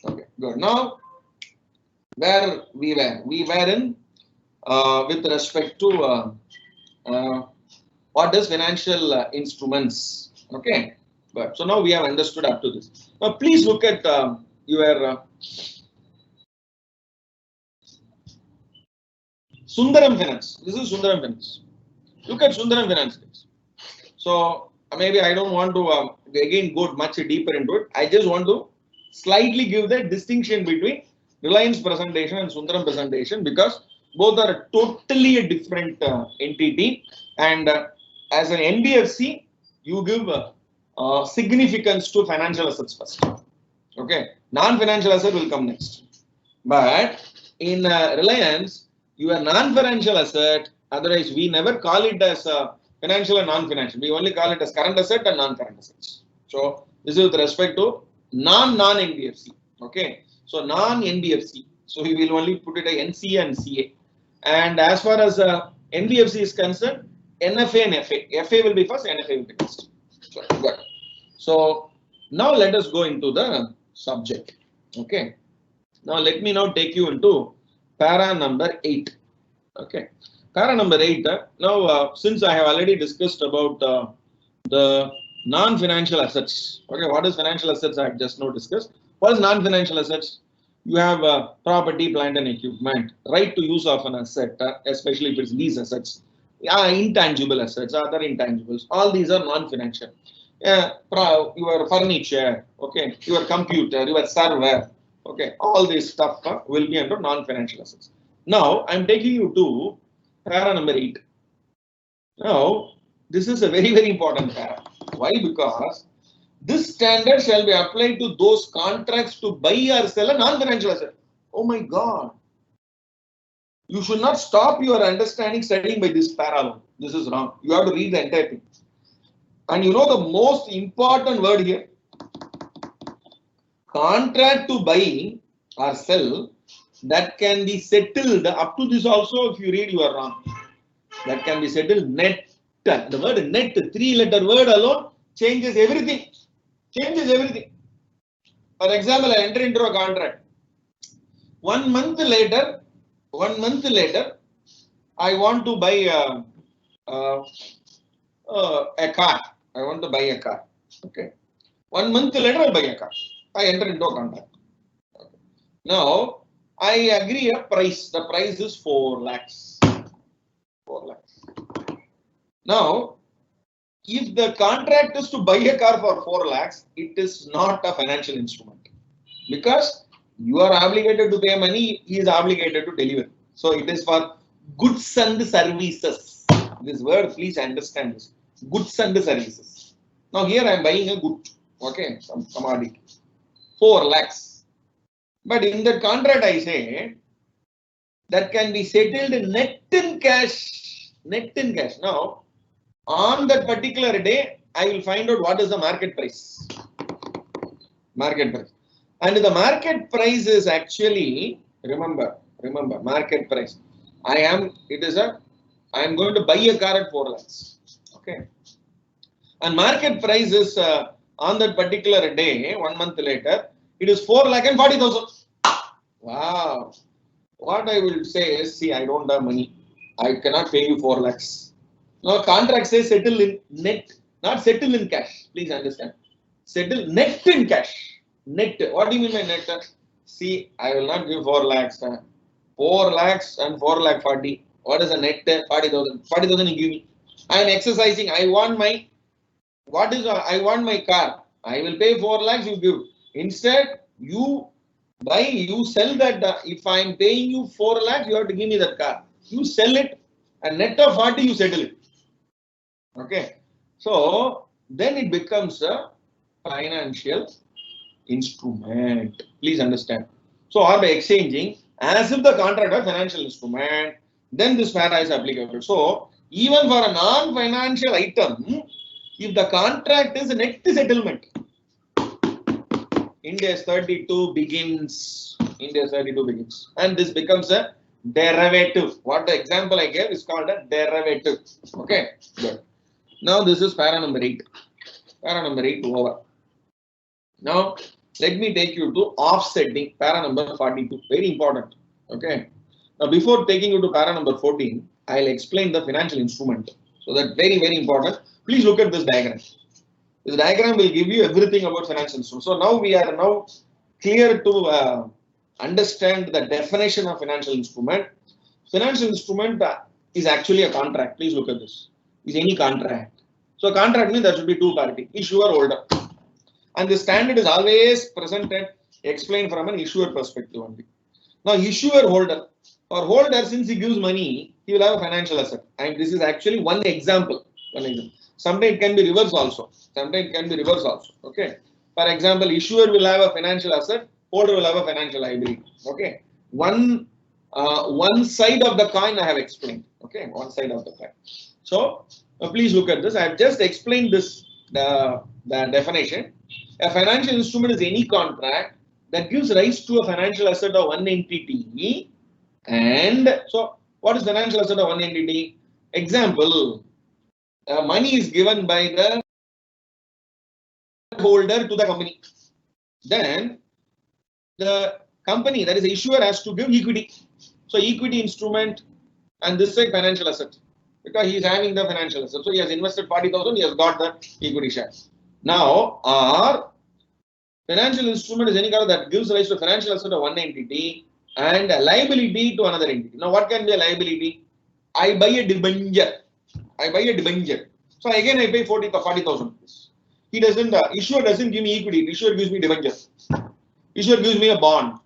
Okay, good. Now, where we were in with respect to what is financial instruments. Okay, but so now we have understood up to this. Now please look at your Sundaram Finance. This is Sundaram Finance. Look at Sundaram Finance. So maybe I don't want to again go much deeper into it. I just want to slightly give the distinction between Reliance presentation and Sundaram presentation because both are totally a different entity. And as an NBFC, you give significance to financial assets first. Okay, non-financial asset will come next. But in Reliance, your non-financial asset, otherwise we never call it as financial and non-financial. We only call it as current asset and non-current assets. So this is with respect to non-NBFC. Okay, so non-NBFC. So we will only put it as NCA and CA. And as far as NBFC is concerned, NFA and FA. FA will be first, NFA will be next. So, good. So now let us go into the subject. Okay. Now let me now take you into para number 8. Okay. Para number 8. Now since I have already discussed about the non-financial assets. Okay, what is financial assets? I have just now discussed. What is non-financial assets? You have property, plant and equipment, right to use of an asset, especially if it's these assets. Intangible assets, other intangibles. All these are non-financial. Your furniture, okay, your computer, your server, okay, all this stuff will be under non-financial assets. Now, I'm taking you to para number 8. Now, this is a very, very important para. Why? Because this standard shall be applied to those contracts to buy or sell a non-financial asset. Oh my God. You should not stop your understanding studying by this para alone. This is wrong. You have to read the entire thing. And you know the most important word here? Contract to buy or sell that can be settled. Up to this also, if you read, you are wrong. That can be settled net. The word net, 3-letter word alone, changes everything. Changes everything. For example, I enter into a contract. 1 month later, I want to buy a car. I want to buy a car. Okay. 1 month later, I buy a car. I enter into a contract. Okay. Now, I agree a price. The price is 4 lakhs. 4 lakhs. Now, if the contract is to buy a car for 4 lakhs, it is not a financial instrument. Because you are obligated to pay money, he is obligated to deliver. So, it is for goods and services. This word, please understand this. Goods and services. Now, here I am buying a good, okay, some commodity. 4 lakhs. But in the contract, I say that can be settled net in cash. Net in cash. Now, on that particular day, I will find out what is the market price. Market price. And the market price is actually, remember, market price. I am going to buy a car at 4 lakhs. Okay. And market price is on that particular day, 1 month later, it is 4,40,000. Wow. What I will say is, see, I don't have money. I cannot pay you 4 lakhs. Now, contract says settle in net, not settle in cash. Please understand. Settle net in cash. Net. What do you mean by net? See, I will not give 4 lakhs. 4 lakhs and 4 lakh 40. What is a net? 40,000. 40,000 you give me. I am exercising. I want my car. I will pay 4 lakhs, you give. Instead, you buy, you sell that. If I am paying you 4 lakhs, you have to give me that car. You sell it, and net of 40, you settle it. Okay. So, then it becomes a financial instrument. Please understand. So, or by exchanging, as if the contract was financial instrument, then this para is applicable. So, even for a non-financial item, if the contract is a net settlement, India's 32 begins. And this becomes a derivative. What the example I gave is called a derivative. Okay, good. Now this is para number 8. Para number 8 over. Now let me take you to offsetting, para number 42. Very important. Okay. Now before taking you to para number 14, I'll explain the financial instrument. So that very, very important. Please look at this diagram. This diagram will give you everything about financial instruments. So now we are now clear to understand the definition of financial instrument. Financial instrument is actually a contract. Please look at this. Is any contract. So contract means there should be 2 parties, issuer, holder. And the standard is always presented, explained from an issuer perspective only. Now issuer, holder. For holder, since he gives money, he will have a financial asset. And this is actually one example. Sometimes it can be reverse also. Okay. For example, issuer will have a financial asset, holder will have a financial liability. Okay. One side of the coin I have explained. Okay. One side of the coin. So please look at this. I have just explained this, the definition. A financial instrument is any contract that gives rise to a financial asset of one entity. And so what is financial asset of one entity? Example, money is given by the holder to the company. Then the company, that is the issuer, has to give equity. So equity instrument, and this is financial asset because he is having the financial asset. So he has invested 40,000, he has got the equity share. Now, our financial instrument is any kind that gives rise to financial asset of one entity and a liability to another entity. Now, what can be a liability? I buy a debenture. So again, I pay 40,000 rupees. He doesn't. Issuer doesn't give me equity. Issuer gives me debenture. Issuer gives me a bond.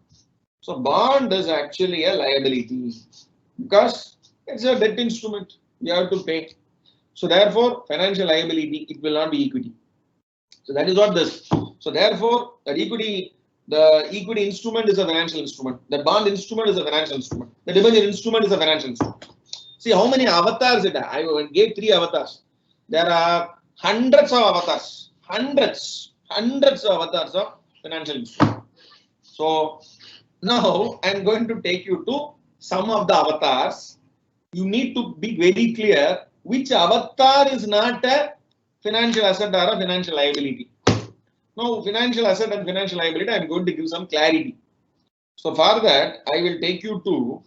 So bond is actually a liability because it's a debt instrument. You have to pay. So therefore, financial liability, it will not be equity. So that is what this. So therefore, that equity, the equity instrument is a financial instrument. The bond instrument is a financial instrument. The debenture instrument is a financial instrument. See how many avatars it has. I gave 3 avatars. There are hundreds of avatars. Hundreds of avatars of financial instrument. So now I am going to take you to some of the avatars. You need to be very clear which avatar is not a financial asset or a financial liability. Now, financial asset and financial liability, I am going to give some clarity. So for that, I will take you to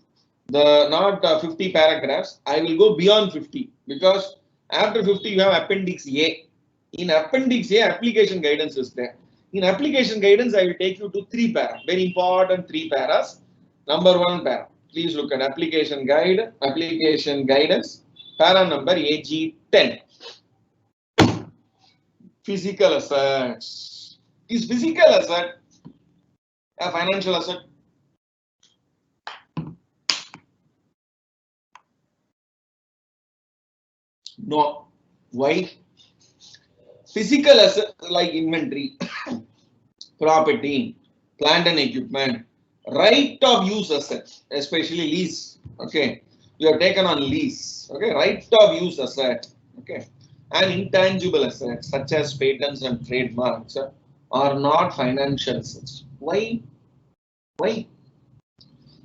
the not 50 paragraphs. I will go beyond 50 because after 50 you have Appendix A. In Appendix A, application guidance is there. In application guidance, I will take you to 3 paras, very important 3 paras. Number 1 para. Please look at application guide, application guidance, para number AG10. Physical assets. Is physical asset a financial asset? No. Why? Physical asset like inventory, property, plant and equipment, right of use asset, especially lease. Okay, you have taken on lease. Okay, right of use asset. Okay, and intangible assets such as patents and trademarks are not financial assets. Why? Why?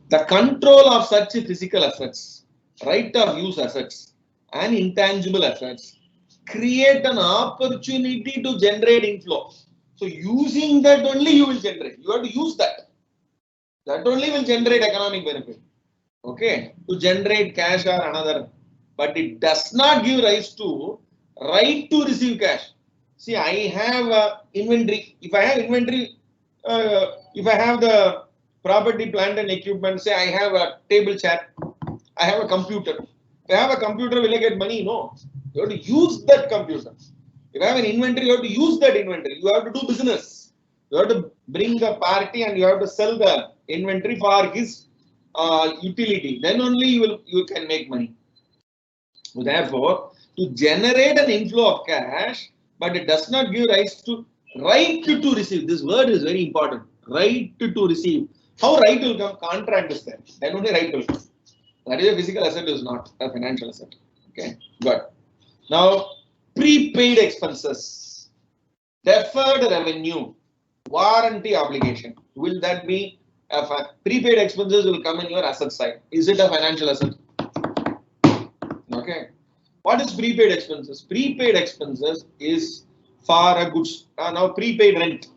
The control of such physical assets, right of use assets, and intangible assets create an opportunity to generate inflow. So using that only you will generate. You have to use that. That only will generate economic benefit. Okay, to generate cash or another, but it does not give rise to right to receive cash. See, I have inventory. If I have inventory, if I have the property, plant and equipment, say I have a table chair, I have a computer. If I have a computer, will I get money? No. You have to use that computer. If I have an inventory, you have to use that inventory. You have to do business. You have to bring a party and you have to sell the inventory for his utility. Then only you can make money. So therefore, to generate an inflow of cash, but it does not give rise to right to receive. This word is very important. Right to receive. How right will come? Contract is there. Then only right will come. That is a physical asset, is not a financial asset. Okay, good. Now, prepaid expenses, deferred revenue, warranty obligation. Will that be a prepaid expenses will come in your asset side? Is it a financial asset? Okay. What is prepaid expenses? Prepaid expenses is for a goods. Now, prepaid rent.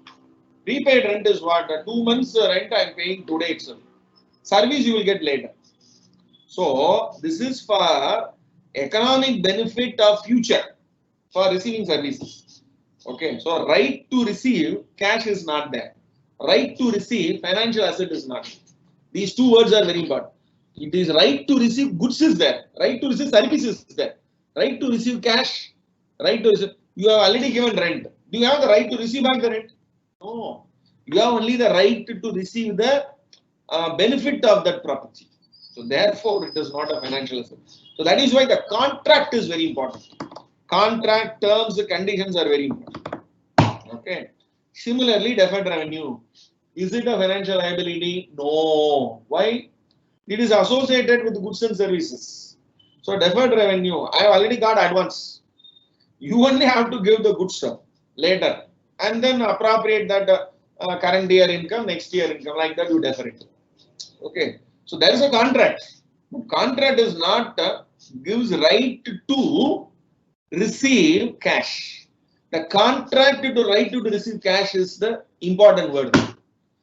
Prepaid rent is what? 2 months rent I am paying today itself. Service you will get later. So, this is for economic benefit of future for receiving services. Okay, so right to receive cash is not there. Right to receive financial asset is not. These 2 words are very important. It is right to receive goods is there. Right to receive services is there. Right to receive cash. Right to receive. You have already given rent. Do you have the right to receive back the rent? No. You have only the right to receive the benefit of that property. So therefore, it is not a financial asset. So that is why the contract is very important. Contract terms, conditions are very important. Okay. Similarly, deferred revenue. Is it a financial liability? No. Why? It is associated with goods and services. So deferred revenue, I have already got advance. You only have to give the goods later and then appropriate that current year income, next year income, like that you defer it. Okay. So there is a contract. Contract is not gives right to receive cash. The contract to right to receive cash is the important word.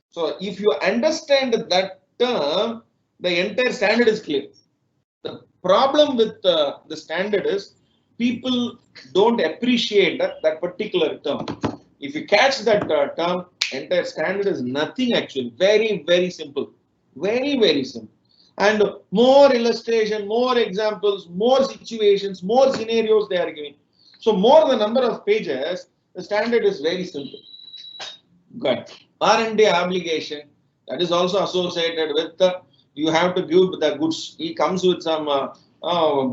So if you understand that term, the entire standard is clear. The problem with the standard is people don't appreciate that particular term. If you catch that term, entire standard is nothing actually. Very, very simple. Very, very simple. And more illustration, more examples, more situations, more scenarios they are giving. So more the number of pages, the standard is very simple. Good. R&D obligation, that is also associated with the, you have to give the goods. He comes with some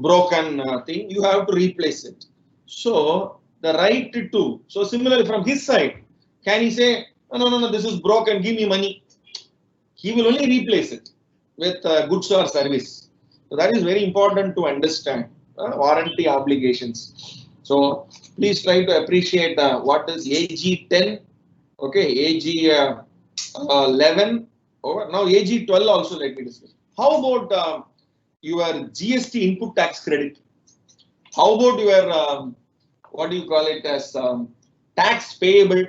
broken thing, you have to replace it. So the right to, so similarly from his side, can he say, no, this is broken, give me money? He will only replace it with goods or service. So that is very important to understand warranty obligations. So please try to appreciate what is AG 10, okay, AG 11, over now AG 12 also let me discuss. How about your GST input tax credit? How about your what do you call it as tax payable,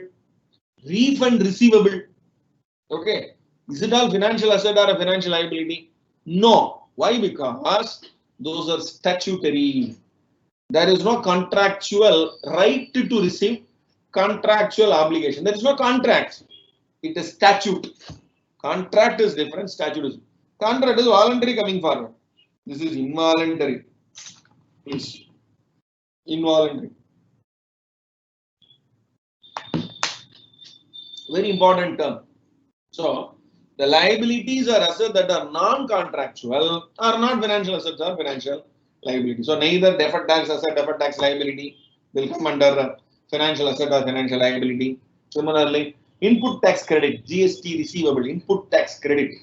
refund receivable? Okay, is it all financial asset or a financial liability? No. Why? Because those are statutory. There is no contractual right to receive, contractual obligation. There is no contract. It is statute. Contract is different, statute is. Contract is voluntary coming forward. This is involuntary. Please. Involuntary. Very important term. So, the liabilities or assets that are non-contractual are not financial assets or financial liability. So, neither deferred tax asset, deferred tax liability will come under financial asset or financial liability. Similarly, input tax credit, GST receivable, input tax credit.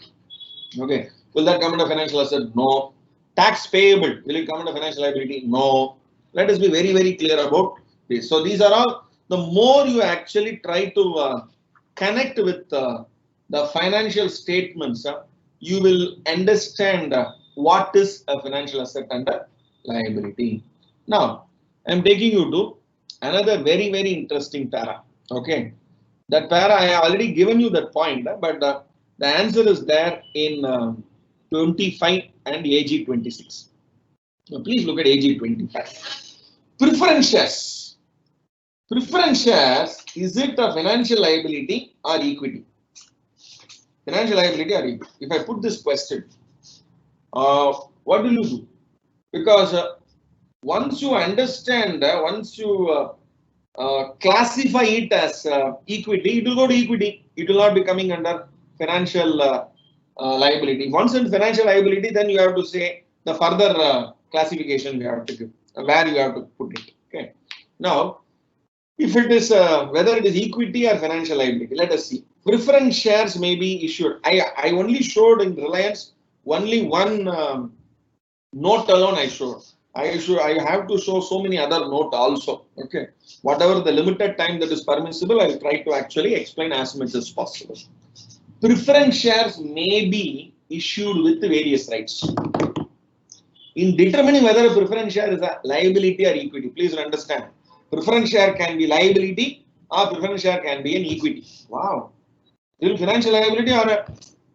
Okay, will that come under financial asset? No. Tax payable, will it come under financial liability? No. Let us be very, very clear about this. So, these are all, the more you actually try to connect with the financial statements, you will understand what is a financial asset and a liability. Now, I am taking you to another very, very interesting para. Okay, that para I have already given you that point, but the answer is there in 25 and AG 26. Now, please look at AG 25. Preference shares. Preference shares, is it a financial liability or equity? Financial liability or equity? If I put this question, what will you do? Because once you understand, once you classify it as equity, it will go to equity. It will not be coming under financial liability. Once in financial liability, then you have to say the further classification you have to give, where you have to put it. Okay. Now, if it is whether it is equity or financial liability, let us see. Preference shares may be issued. I only showed in Reliance only one note alone I showed. I have to show so many other notes also. Okay. Whatever the limited time that is permissible, I will try to actually explain as much as possible. Preference shares may be issued with various rights. In determining whether a preference share is a liability or equity, please understand. Preference share can be liability or preference share can be an equity. Wow. Will financial liability or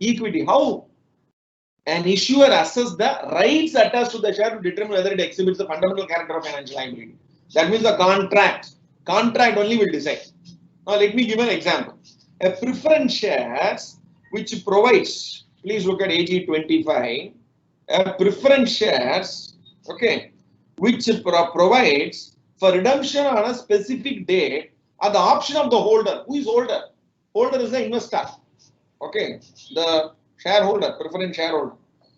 equity? How? An issuer assesses the rights attached to the share to determine whether it exhibits the fundamental character of financial liability. That means the contract only will decide. Now let me give an example. A preference shares which provides, please look at AG 25. A preference shares, okay, which provides for redemption on a specific date at the option of the holder. Who is holder? Holder is the investor. Okay, the shareholder, preference shareholder.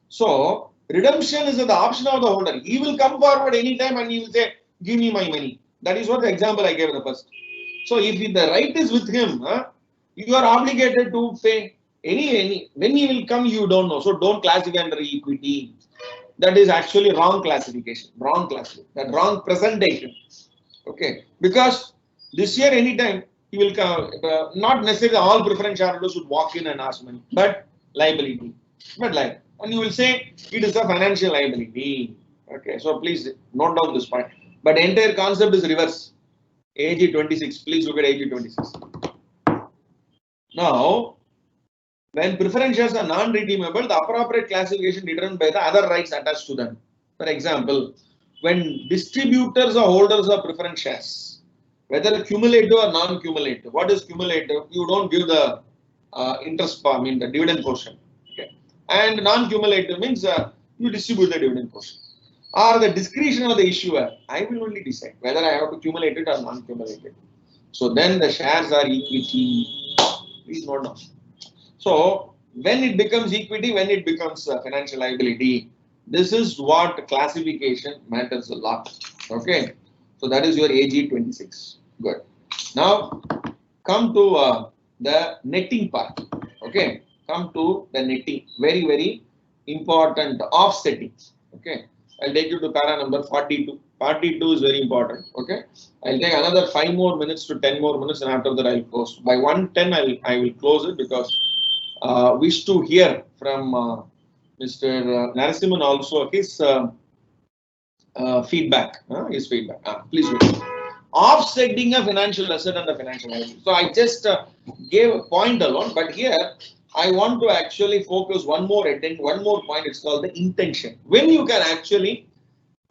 So redemption is at the option of the holder. He will come forward anytime and he will say, "Give me my money." That is what the example I gave the first. So if the right is with him, you are obligated to pay any when he will come. You don't know. So don't classify under equity. That is actually wrong classification. Wrong classification. That wrong presentation. Okay, because this year anytime he will come. Not necessarily all preference shareholders should walk in and ask money, but liability. But like, and you will say it is a financial liability. Okay, so please note down this point. But the entire concept is reverse. AG 26. Please look at AG 26. Now, when preference shares are non-redeemable, the appropriate classification determined by the other rights attached to them. For example, when distributors or holders of preference shares, whether cumulative or non-cumulative. What is cumulative? You don't give the interest, I mean the dividend portion. Okay. And non-cumulative means you distribute the dividend portion. Or the discretion of the issuer, I will only decide whether I have to cumulate it or non-cumulate it. So then the shares are equity. Please note down. So when it becomes equity, when it becomes financial liability, this is what classification matters a lot. Okay. So that is your AG 26. Good. Now come to the netting part. Okay. Come to the netting. Very, very important. Offsetting. Okay. I'll take you to para number 42. 42 is very important. Okay. I'll take another 5 more minutes to 10 more minutes, and after that I'll close. By 1:10 I will close it, because wish to hear from Mr. Narasimhan also his feedback. His feedback. Please wait. Offsetting a financial asset and a financial liability. So I just gave a point alone, but here I want to actually focus one more point. It's called the intention. When you can actually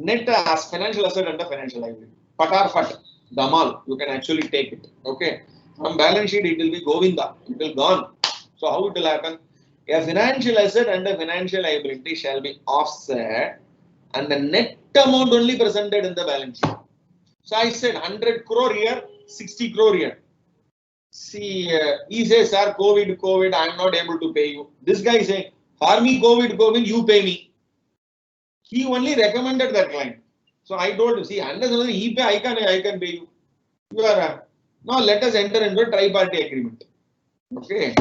net as financial asset and a financial liability. Patar, Damal, you can actually take it. Okay. From balance sheet, it will be Govinda. It will gone. So how it will happen? A financial asset and a financial liability shall be offset, and the net amount only presented in the balance sheet. So I said 100 crore here, 60 crore here. See, he says, sir, COVID, I am not able to pay you. This guy is saying, for me, COVID, you pay me. He only recommended that client. So I told him, see, unless he pay, I can pay you. You are, now let us enter into a tri-party agreement. Okay.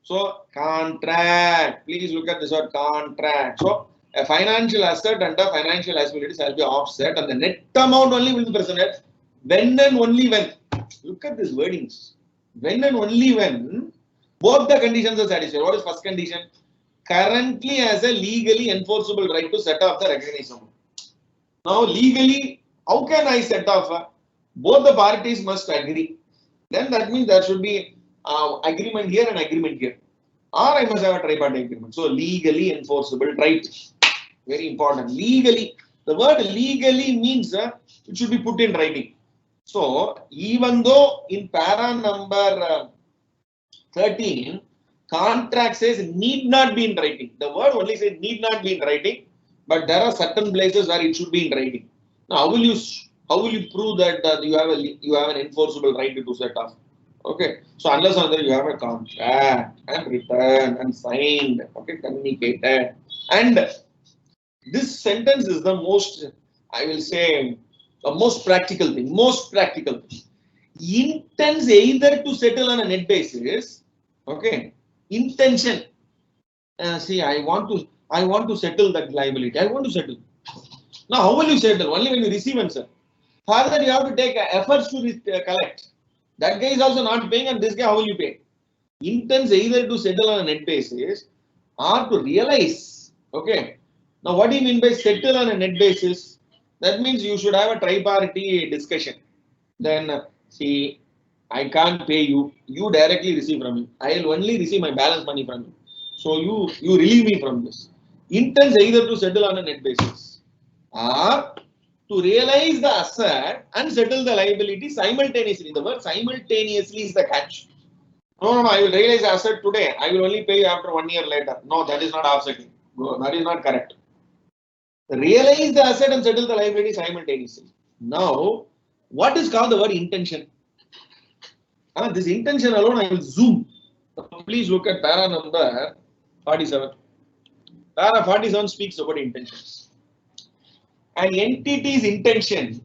So contract, please look at this word contract. So a financial asset and a financial liability shall be offset, and the net amount only will be presented when and only when. Look at these wordings. When and only when both the conditions are satisfied. What is first condition? Currently has a legally enforceable right to set off the recognized amount. Now legally, how can I set off? Both the parties must agree. Then that means there should be agreement here and agreement here. Or I must have a tri-party agreement. So legally enforceable right. Very important. Legally. The word legally means it should be put in writing. So even though in para number 13, contract says need not be in writing. The word only says need not be in writing, but there are certain places where it should be in writing. Now, how will you prove that you have an enforceable right to set off? Okay, so unless or you have a contract and written and signed, okay, communicated, and this sentence is the most, I will say, the most practical thing. Intends either to settle on a net basis. Okay, intention. See, I want to settle that liability. I want to settle. Now, how will you settle? Only when you receive answer. Further, you have to take efforts to collect. That guy is also not paying, and this guy, how will you pay? Intends either to settle on a net basis or to realize. Okay. Now, what do you mean by settle on a net basis? That means you should have a tri-party discussion. Then, see, I can't pay you. You directly receive from me. I will only receive my balance money from you. So you relieve me from this. Intends either to settle on a net basis or to realize the asset and settle the liability simultaneously. The word simultaneously is the catch. No, I will realize the asset today. I will only pay you after 1 year later. No, that is not offsetting. That is not correct. Realize the asset and settle the liability simultaneously. Now, what is called the word intention? This intention alone, I will zoom. Please look at para number 47. Para 47 speaks about intentions. An entity's intention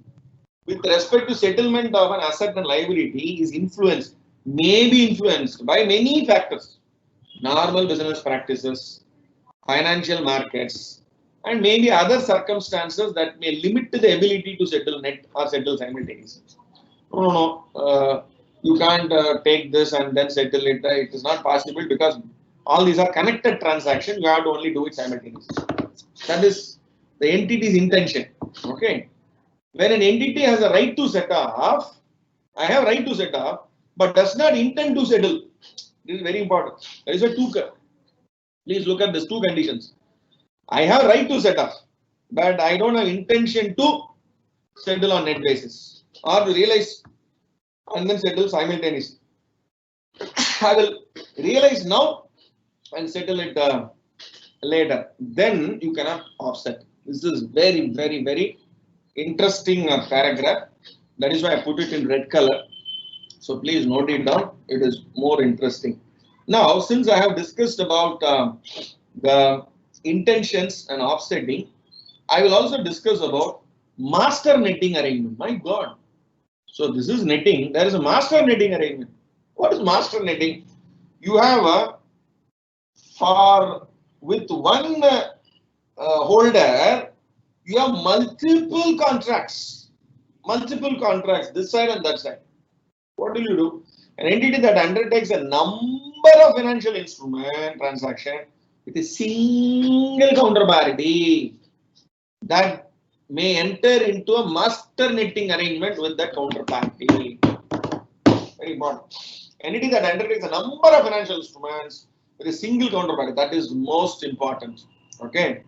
with respect to settlement of an asset and liability is influenced, may be influenced by many factors. Normal business practices, financial markets, and maybe other circumstances that may limit the ability to settle net or settle simultaneously. No. You can't take this and then settle it. It is not possible because all these are connected transactions. You have to only do it simultaneously. That is the entity's intention. Okay. When an entity has a right to set off, I have right to set off, but does not intend to settle. This is very important. There is a two. Please look at these two conditions. I have right to set off, but I don't have intention to settle on net basis, or to realize and then settle simultaneously. I will realize now and settle it later. Then you cannot offset. This is very, very, very interesting paragraph. That is why I put it in red color. So please note it down. It is more interesting. Now, since I have discussed about the intentions and offsetting, I will also discuss about master netting arrangement. My God. So this is netting. There is a master netting arrangement. What is master netting? You have a with one holder, you have multiple contracts this side and that side. What do you do? An entity that undertakes a number of financial instrument transaction with a single counterparty that may enter into a master netting arrangement with that counterparty. Very important. Entity that undertakes a number of financial instruments with a single counterparty, that is most important. Okay.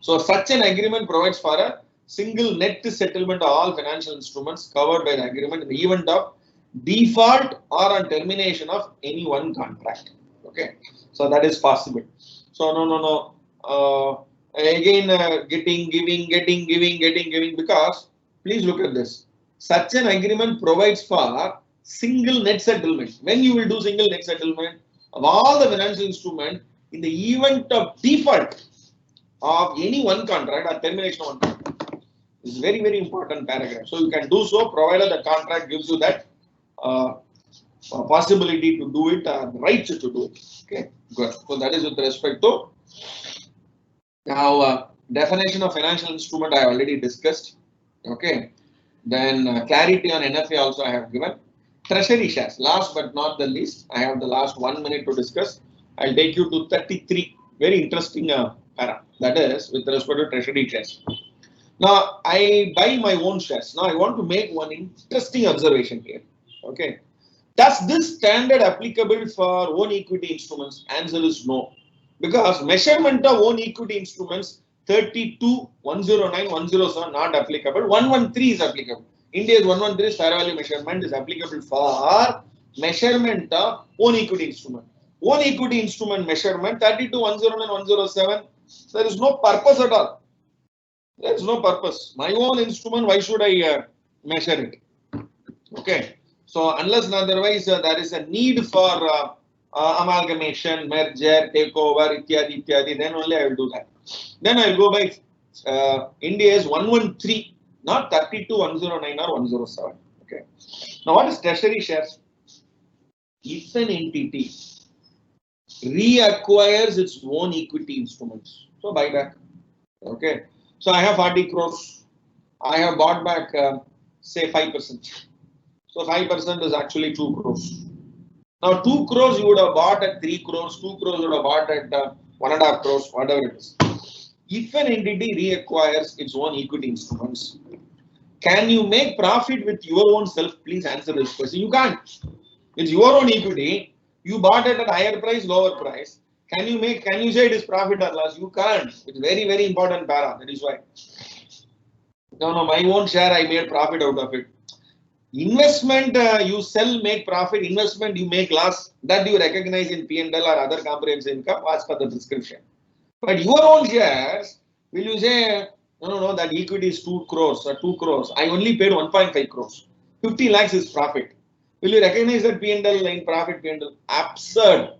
So such an agreement provides for a single net settlement of all financial instruments covered by the agreement in the event of default or on termination of any one contract. Okay. So that is possible. So no. Again, getting, giving, because please look at this. Such an agreement provides for single net settlement. When you will do single net settlement of all the financial instrument in the event of default of any one contract or termination of one contract. This is very, very important paragraph. So you can do so provided the contract gives you that possibility to do it, the right to do it. Okay, good. So that is with respect to now definition of financial instrument I already discussed. Okay, then clarity on NFA also I have given. Treasury shares, last but not the least, I have the last 1 minute to discuss. I'll take you to 33. Very interesting para. That is with respect to treasury shares. Now I buy my own shares. Now I want to make one interesting observation here. Okay, does this standard applicable for own equity instruments? Answer is no, because measurement of own equity instruments 32, 109, 107 not applicable. 113 is applicable. India's 113 fair value measurement is applicable for measurement of own equity instrument. Own equity instrument measurement 32, 109, 107. There is no purpose at all. There is no purpose. My own instrument, why should I measure it? Okay. So unless and otherwise there is a need for amalgamation, merger, takeover, ityadi, then only I will do that. Then I will go by India's 113. Not 32, 109 or 107. Okay. Now, what is treasury shares? If an entity reacquires its own equity instruments, so buyback. Okay. So I have 40 crores. I have bought back, say 5%. So 5% is actually 2 crores. Now 2 crores you would have bought at 3 crores. 2 crores you would have bought at 1.5 crores, whatever it is. If an entity reacquires its own equity instruments, can you make profit with your own self? Please answer this question. You can't. It's your own equity. You bought it at higher price, lower price. Can you say it is profit or loss? You can't. It's very, very important para. That is why. No, my own share, I made profit out of it. Investment, you sell, make profit. Investment, you make loss. That you recognize in P&L or other comprehensive income as per the prescription. But your own shares, will you say, no, that equity is 2 crores or 2 crores. I only paid 1.5 crores. 50 lakhs is profit. Will you recognize that P&L in profit P&L? Absurd.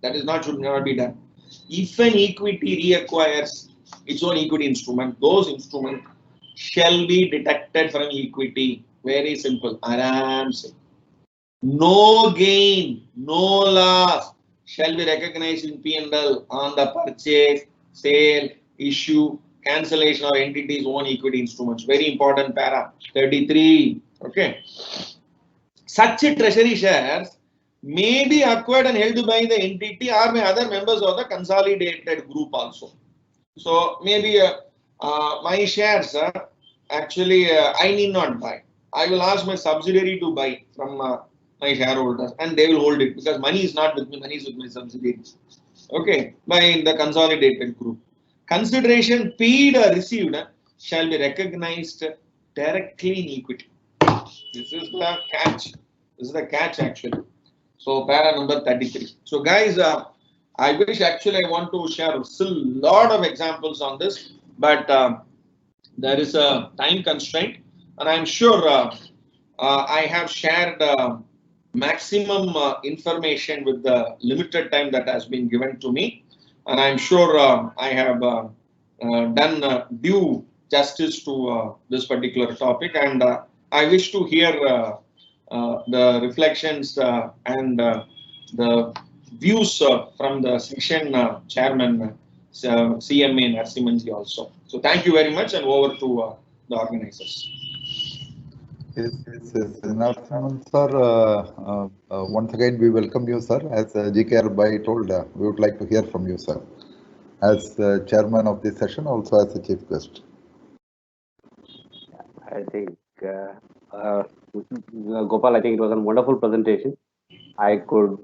That is should not be done. If an equity reacquires its own equity instrument, those instruments shall be deducted from equity. Very simple. Aram se. No gain, no loss shall be recognized in P&L on the purchase, sale, issue, cancellation of entities' own equity instruments. Very important para. 33. Okay. Such treasury shares may be acquired and held by the entity or by other members of the consolidated group also. So maybe my shares actually I need not buy. I will ask my subsidiary to buy from my shareholders and they will hold it because money is not with me, money is with my subsidiary. Okay, by the consolidated group. Consideration paid or received shall be recognized directly in equity. This is the catch. This is the catch actually. So para number 33. So guys, I wish actually I want to share still a lot of examples on this, but there is a time constraint, and I'm sure I have shared maximum information with the limited time that has been given to me, and I'm sure I have done due justice to this particular topic, and I wish to hear the reflections and the views from the section chairman CMA Narasimhanji also. So thank you very much, and over to the organizers. Yes, Narasimhan sir, once again we welcome you, sir. As GKR Bhai told, we would like to hear from you, sir, as chairman of this session, also as a chief guest. I think, Gopal, I think it was a wonderful presentation. I could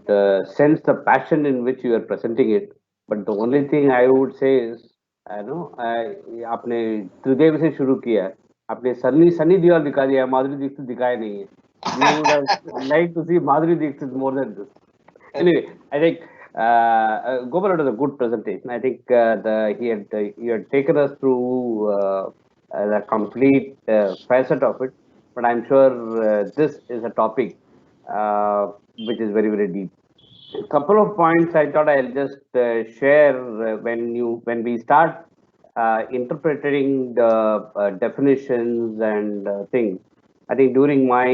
sense the passion in which you are presenting it. But the only thing I would say is, I know, आपने त्रिदेव से शुरू किया, आपने सनी देओल दिखा दिया, माधुरी दीक्षित दिखाया नहीं है. You would have liked to see Madhuri Dixit more than this. Anyway, I think Gopal, it was a good presentation. I think he had taken us through the complete facet of it, but I'm sure this is a topic which is very, very deep. A couple of points I thought I'll just share when we start interpreting the definitions and things. I think during my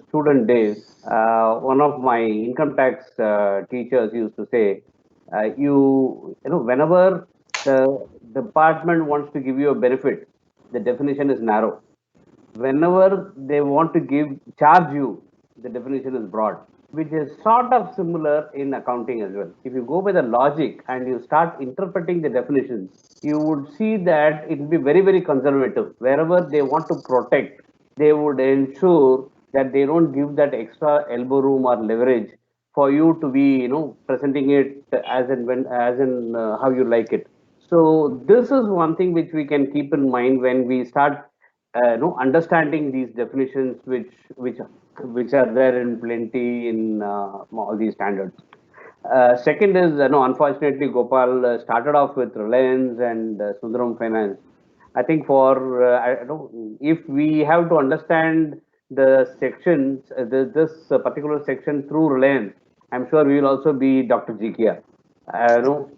student days, one of my income tax teachers used to say, you know, whenever the department wants to give you a benefit, the definition is narrow. Whenever they want to charge you, the definition is broad, which is sort of similar in accounting as well. If you go by the logic and you start interpreting the definitions, you would see that it will be very, very conservative. Wherever they want to protect, they would ensure that they don't give that extra elbow room or leverage for you to be, you know, presenting it as in how you like it. So this is one thing which we can keep in mind when we start understanding these definitions which are there in plenty in all these standards. Second is, unfortunately, Gopal started off with Reliance and Sundaram Finance. I think if we have to understand the sections, this particular section through Reliance, I'm sure we will also be Dr. GKR.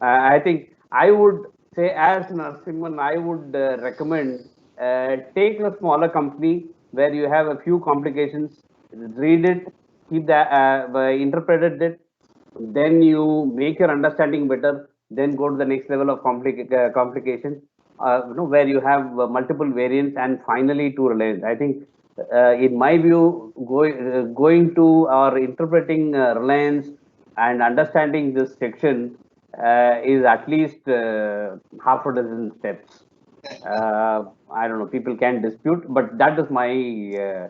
I think I would say, as Narasimhan, I would recommend take a smaller company where you have a few complications, read it, interpreted it, then you make your understanding better, then go to the next level of complication, where you have multiple variants, and finally to Reliance. I think, in my view, going to or interpreting Reliance and understanding this section is at least half a dozen steps. I don't know, people can dispute, but that is my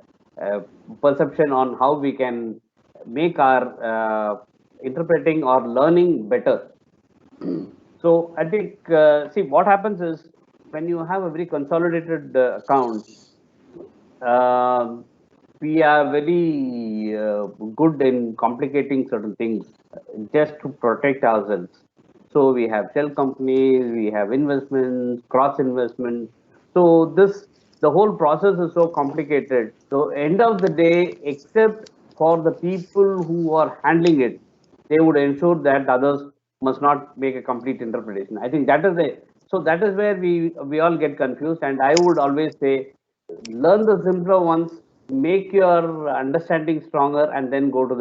perception on how we can make our interpreting or learning better. So I think, see, what happens is when you have a very consolidated account, we are very good in complicating certain things just to protect ourselves. So we have shell companies, we have investments, cross investments. So the whole process is so complicated. So end of the day, except for the people who are handling it, they would ensure that others must not make a complete interpretation. I think that is where we all get confused. And I would always say, learn the simpler ones, make your understanding stronger, and then go to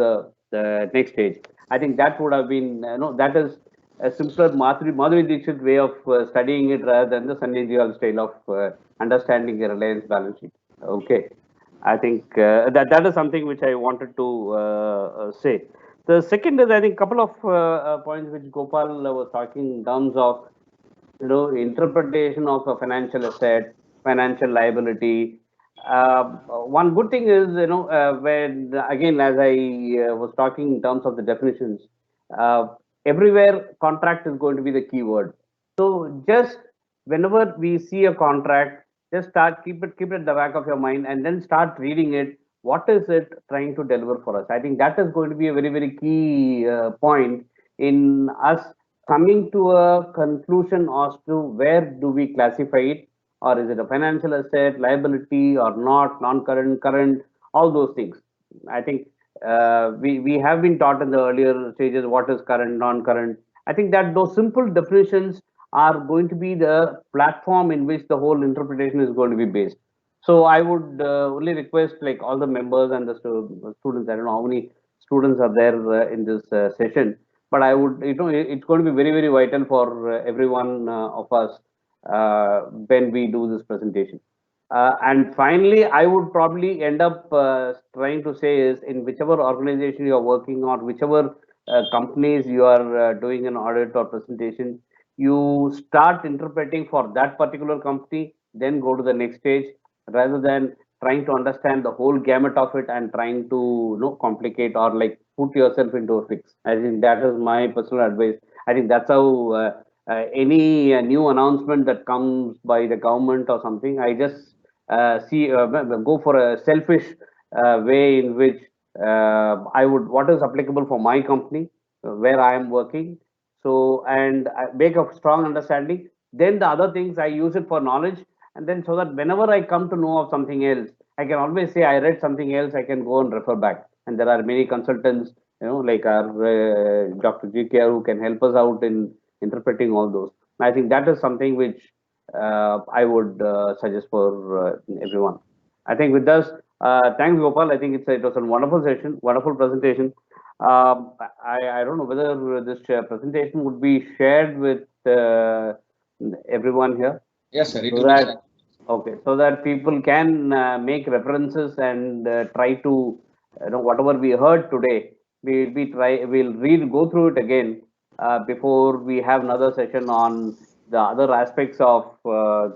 the next stage. I think that would have been, that is a simpler Madhuri Dixit way of studying it rather than the Sunny Deol style of understanding the Reliance balance sheet. Okay. I think that is something which I wanted to say. The second is, I think, a couple of points which Gopal was talking in terms of, interpretation of a financial asset, financial liability. One good thing is, when again, as I was talking in terms of the definitions, everywhere contract is going to be the key word. So just whenever we see a contract, just keep it at the back of your mind, and then start reading it. What is it trying to deliver for us? I think that is going to be a very, very key point in us coming to a conclusion as to where do we classify it, or is it a financial asset, liability, or not, non-current, current, all those things. I think we have been taught in the earlier stages what is current, non-current. I think that those simple definitions are going to be the platform in which the whole interpretation is going to be based. So I would only request like all the members and the students. I don't know how many students are there in this session, but I would, it's going to be very, very vital for every one of us when we do this presentation. And finally, I would probably end up trying to say is in whichever organization you are working on, whichever companies you are doing an audit or presentation, you start interpreting for that particular company, then go to the next stage rather than trying to understand the whole gamut of it and trying to complicate or like put yourself into a fix. I think that is my personal advice. I think that's how any new announcement that comes by the government or something, I just go for a selfish way in which I would what is applicable for my company where I am working. So and I make a strong understanding. Then the other things I use it for knowledge, and then so that whenever I come to know of something else, I can always say I read something else. I can go and refer back. And there are many consultants, like our Dr. GKR who can help us out in interpreting all those. I think that is something which I would suggest for everyone. I think with this, thanks Gopal. I think it was a wonderful session, wonderful presentation. I don't know whether this presentation would be shared with everyone here. Yes, sir. It So will be that, shared. okay, so that people can make references and try to, whatever we heard today, we'll go through it again before we have another session on the other aspects of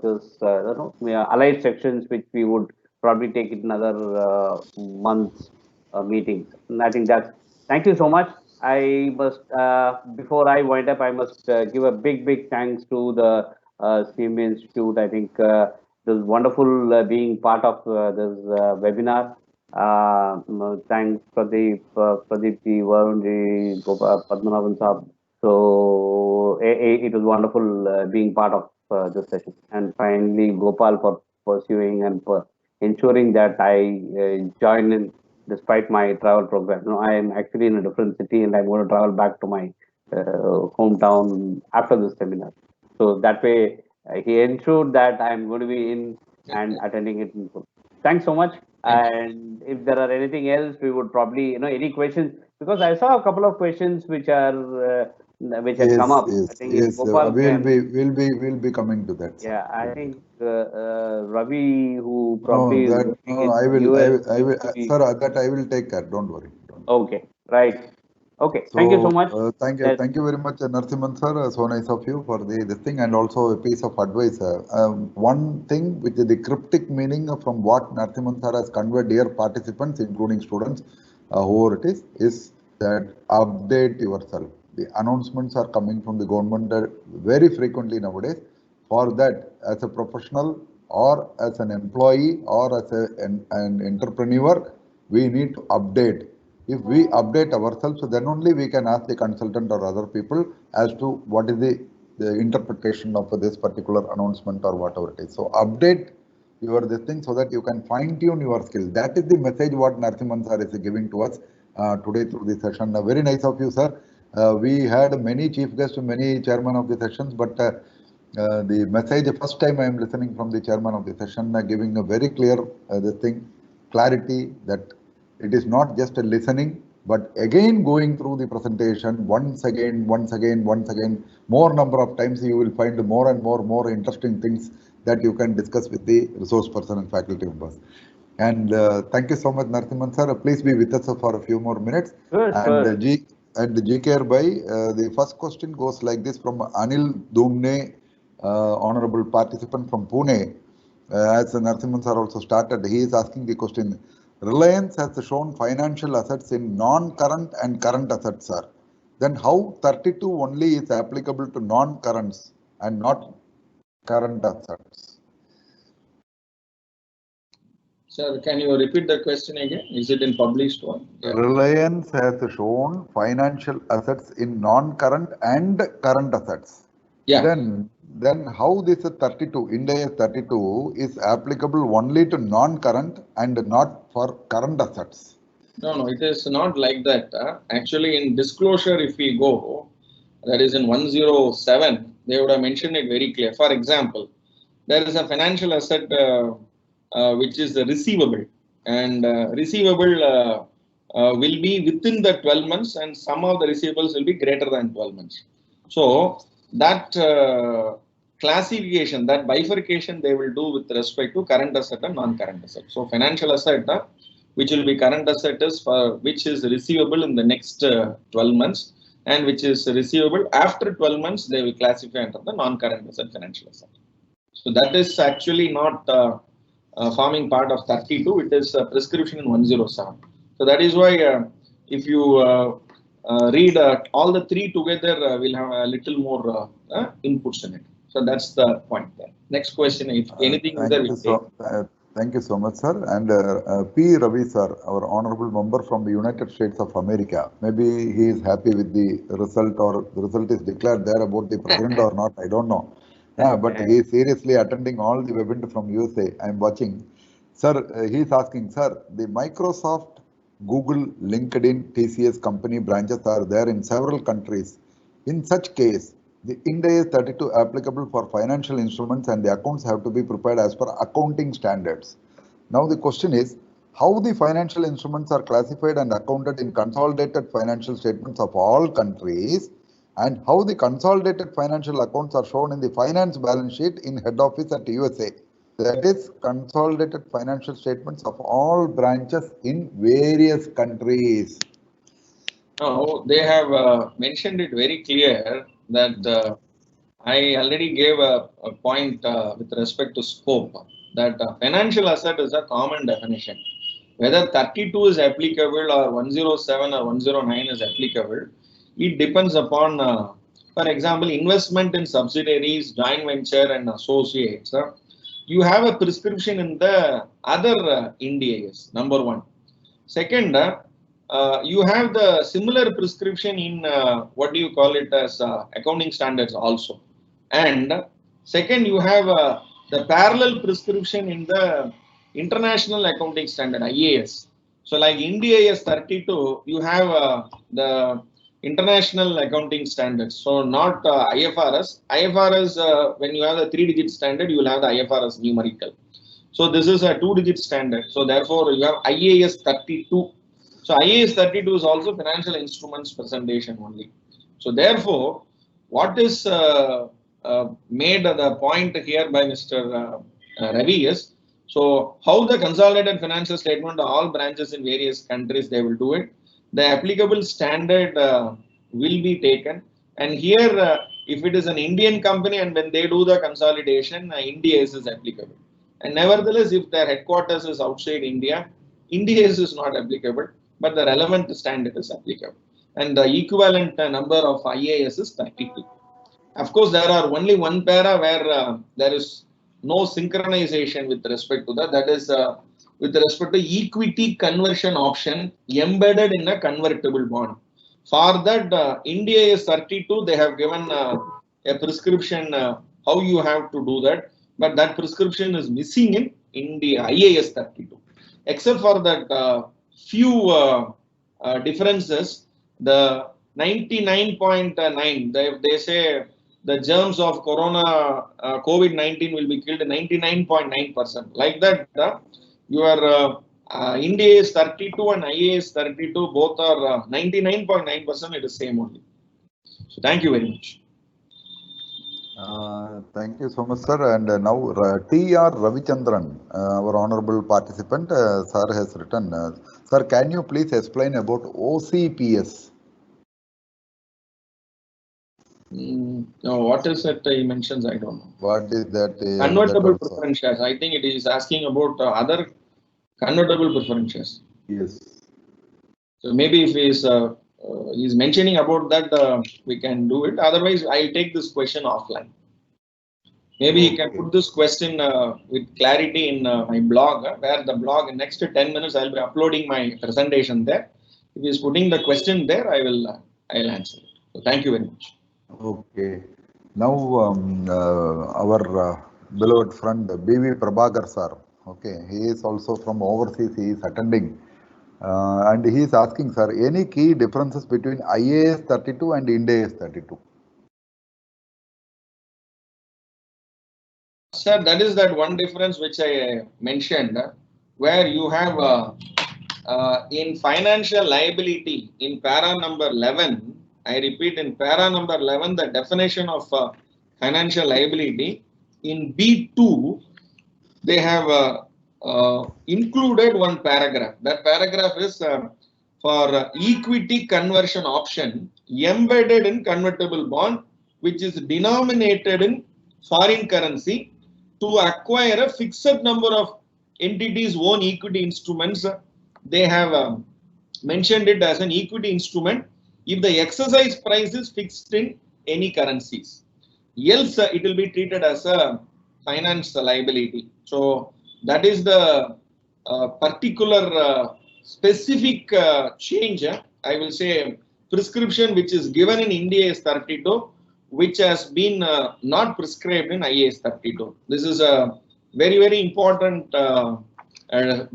this, allied sections, which we would probably take it another month's meetings. And I think that's, thank you so much. I must, before I wind up, I must give a big, big thanks to the CMA Institute. I think it was wonderful being part of this webinar. Thanks Pradeep ji, Varun ji, Padmanabhan Saab. So it was wonderful being part of this session. And finally, Gopal for pursuing and for ensuring that I join in despite my travel program. I am actually in a different city and I'm going to travel back to my hometown after this seminar. So that way, he ensured that I'm going to be in and attending it in full. Thanks so much. And if there are anything else, we would probably, any questions, because I saw a couple of questions which are which had come up. I think if Gopal we'll be coming to that. Sir. Yeah, I think Ravi, who probably no, is that, working no, in I will, US, sir, that I will take care. Don't worry. Okay, right. Okay, So, thank you so much. thank you very much, Narasimhan sir. So nice of you for this thing, and also a piece of advice. One thing which is the cryptic meaning from what Narasimhan sir has conveyed, dear participants, including students, whoever it is that update yourself. The announcements are coming from the government very frequently nowadays. For that, as a professional or as an employee or as an entrepreneur, we need to update. If we update ourselves, then only we can ask the consultant or other people as to what is the interpretation of this particular announcement or whatever it is. So update your this thing so that you can fine tune your skill. That is the message what Narasimhan sir is giving to us today through the session. Very nice of you, sir. We had many chief guests, many chairman of the sessions, but the message, first time I am listening from the chairman of the session, giving a very clear this thing, clarity that it is not just a listening, but again going through the presentation once again, more number of times, you will find more and more interesting things that you can discuss with the resource person and faculty members. And thank you so much, Narasimhan sir. Please be with us for a few more minutes. Sure. And GKR Bhai, the first question goes like this from Anil Dumne, honorable participant from Pune. As Narasimhan sir also started, he is asking the question. Reliance has shown financial assets in non-current and current assets, sir. Then how 32 only is applicable to non-currents and not current assets. Sir, can you repeat the question again? Is it in published one? Yeah. Reliance has shown financial assets in non-current and current assets. Yeah. Then how this 32, Ind AS 32 is applicable only to non-current and not for current assets? No, it is not like that. Actually, in disclosure, if we go, that is in 107, they would have mentioned it very clear. For example, there is a financial asset which is the receivable, and receivable will be within the 12 months, and some of the receivables will be greater than 12 months. So that classification, that bifurcation, they will do with respect to current asset and non-current asset. So financial asset, which will be current asset, is for which is receivable in the next 12 months, and which is receivable after 12 months, they will classify under the non-current asset, financial asset. So that is actually not forming part of 32. It is a prescription in 107. So that is why if you read all the three together, we'll have a little more inputs in it. So that's the point there. Next question, if anything thank you so much, sir. And P. Ravi, sir, our honorable member from the United States of America. Maybe he is happy with the result, or the result is declared there about the president or not. I don't know. Yeah, but he is seriously attending all the webinar from USA. I am watching. Sir, he is asking, sir, the Microsoft, Google, LinkedIn, TCS company branches are there in several countries. In such case, the Ind AS 32 applicable for financial instruments, and the accounts have to be prepared as per accounting standards. Now the question is, how the financial instruments are classified and accounted in consolidated financial statements of all countries, and how the consolidated financial accounts are shown in the finance balance sheet in head office at USA. That is consolidated financial statements of all branches in various countries. No, they have mentioned it very clear that I already gave a point with respect to scope, that financial asset is a common definition. Whether 32 is applicable or 107 or 109 is applicable, it depends upon, for example, investment in subsidiaries, joint venture and associates. You have a prescription in the other Ind AS, number one. Second, you have the similar prescription in what do you call it as accounting standards also. And second, you have the parallel prescription in the international accounting standard, IAS. So like Ind AS 32, you have the international accounting standards. So not IFRS. IFRS, when you have the 3-digit standard, you will have the IFRS numerical. So this is a 2-digit standard. So therefore, you have IAS 32. So IAS 32 is also financial instruments presentation only. So therefore, what is made the point here by Mr. Ravi is, so how the consolidated financial statement of all branches in various countries, they will do it. The applicable standard will be taken. And here, if it is an Indian company and when they do the consolidation, Ind AS is applicable. And nevertheless, if their headquarters is outside India, Ind AS is not applicable, but the relevant standard is applicable. And the equivalent number of IAS is 32. Of course, there are only one para where there is no synchronization with respect to that. That is with respect to equity conversion option embedded in a convertible bond. For that, Ind AS 32, they have given a prescription how you have to do that. But that prescription is missing in the IAS 32. Except for that few differences, the 99.9, they say the germs of corona, COVID-19 will be killed 99.9%. Like that, your Ind AS 32 and IAS 32 both are 99.9%. It is same only. So thank you very much. Thank you so much, sir. And now T.R. Ravichandran, our honorable participant, sir has written, sir, can you please explain about OCPS? No, what is it he mentions? I don't know. What is that? Convertible preference shares. I think it is asking about other convertible preference shares. Yes. So maybe if he's mentioning about that, we can do it. Otherwise, I'll take this question offline. Maybe he can put this question with clarity in my blog, where the blog in next 10 minutes I'll be uploading my presentation there. If he is putting the question there, I'll answer it. So thank you very much. Okay. Now our beloved friend B.V. Prabhakar sir. Okay, he is also from overseas. He is attending, and he is asking, sir, any key differences between IAS 32 and Ind AS 32? Sir, that is that one difference which I mentioned, where you have in financial liability in para number 11, I repeat, in para number 11, the definition of financial liability in B2, they have included one paragraph. That paragraph is for equity conversion option embedded in convertible bond, which is denominated in foreign currency, to acquire a fixed number of entities' own equity instruments. They have mentioned it as an equity instrument if the exercise price is fixed in any currencies. Else, it will be treated as a finance liability. So that is the particular specific change, I will say, prescription which is given in Ind AS 32, which has been not prescribed in IAS 32. This is a very, very important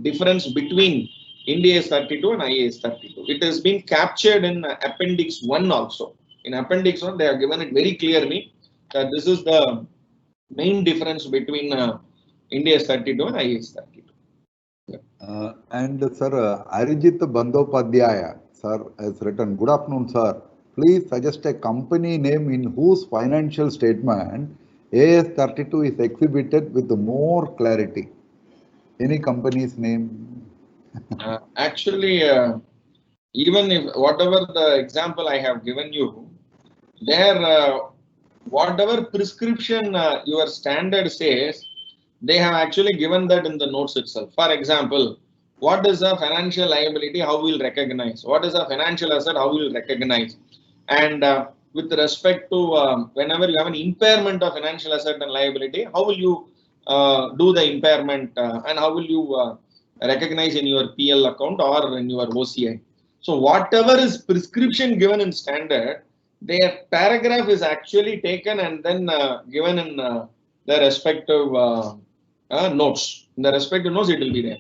difference between Ind AS 32 and IAS 32. It has been captured in Appendix 1 also. In Appendix 1, they have given it very clearly that this is the main difference between Ind AS 32 and IAS 32. And sir, Arijit Bandopadhyaya sir has written, good afternoon, sir. Please suggest a company name in whose financial statement AS 32 is exhibited with more clarity. Any company's name? Actually, even if whatever the example I have given you, there, whatever prescription your standard says, they have actually given that in the notes itself. For example, what is a financial liability? How we will recognize? What is a financial asset? How we will recognize? And with respect to whenever you have an impairment of financial asset and liability, how will you do the impairment and how will you recognize in your PL account or in your OCI? So whatever is prescription given in standard, their paragraph is actually taken and then given in the respective notes. In the respective notes, it will be there.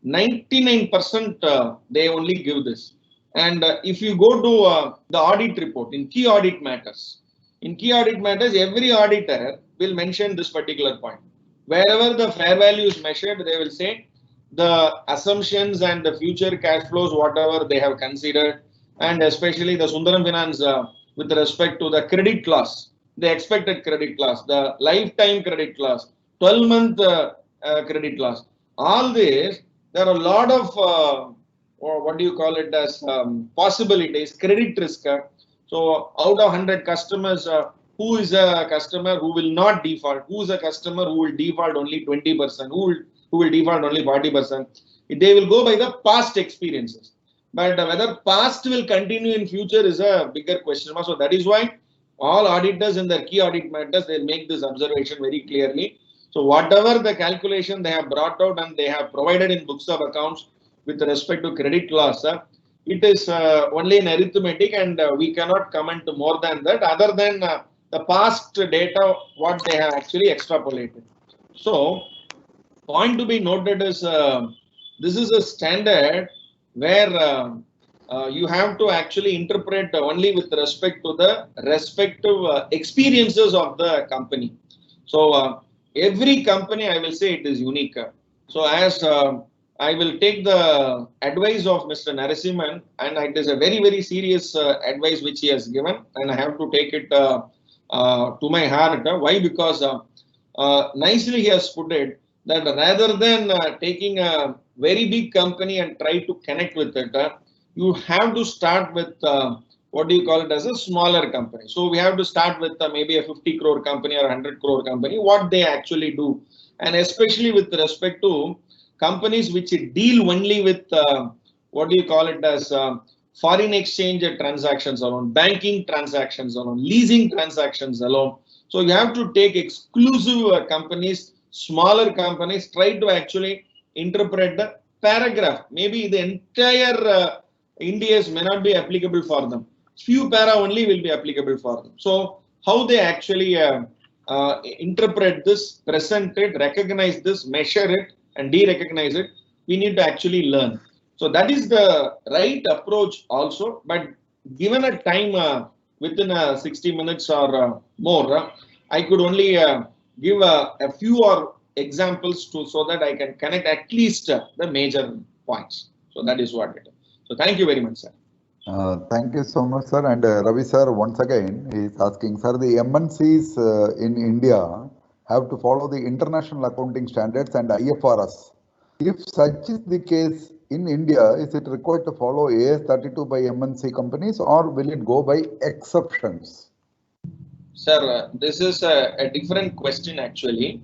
99% they only give this. And if you go to the audit report in key audit matters, every auditor will mention this particular point. Wherever the fair value is measured, they will say the assumptions and the future cash flows, whatever they have considered, and especially the Sundaram Finance with respect to the credit loss, the expected credit loss, the lifetime credit loss, 12-month credit loss. All this, there are a lot of or what do you call it as possibilities, credit risk. So out of 100 customers, who is a customer who will not default? Who is a customer who will default only 20%? Who will default only 40%? They will go by the past experiences. But whether past will continue in future is a bigger question. So that is why all auditors in their key audit matters, they make this observation very clearly. So whatever the calculation they have brought out and they have provided in books of accounts with respect to credit loss, it is only an arithmetic and we cannot comment more than that, other than the past data, what they have actually extrapolated. So point to be noted is this is a standard where you have to actually interpret only with respect to the respective experiences of the company. So every company, I will say, it is unique. So as I will take the advice of Mr. Narasimhan, and it is a very, very serious advice which he has given, and I have to take it to my heart. Why? Because nicely he has put it that rather than taking a very big company and try to connect with it, you have to start with what do you call it as a smaller company. So we have to start with maybe a 50 crore company or 100 crore company, what they actually do, and especially with respect to companies which deal only with what do you call it as foreign exchange transactions alone, banking transactions alone, leasing transactions alone. So you have to take exclusive companies, smaller companies, try to actually interpret the paragraph. Maybe the entire Indias may not be applicable for them. Few para only will be applicable for them. So how they actually interpret this, present it, recognize this, measure it, and de-recognize it, we need to actually learn. So that is the right approach also. But given a time within 60 minutes or more, I could only give a few or examples to so that I can connect at least the major points. So that is what it is. So thank you very much, sir. Thank you so much, sir. And Ravi sir, once again, is asking, sir, the MNCs in India have to follow the international accounting standards and IFRS. If such is the case in India, is it required to follow AS 32 by MNC companies, or will it go by exceptions? Sir, this is a different question actually.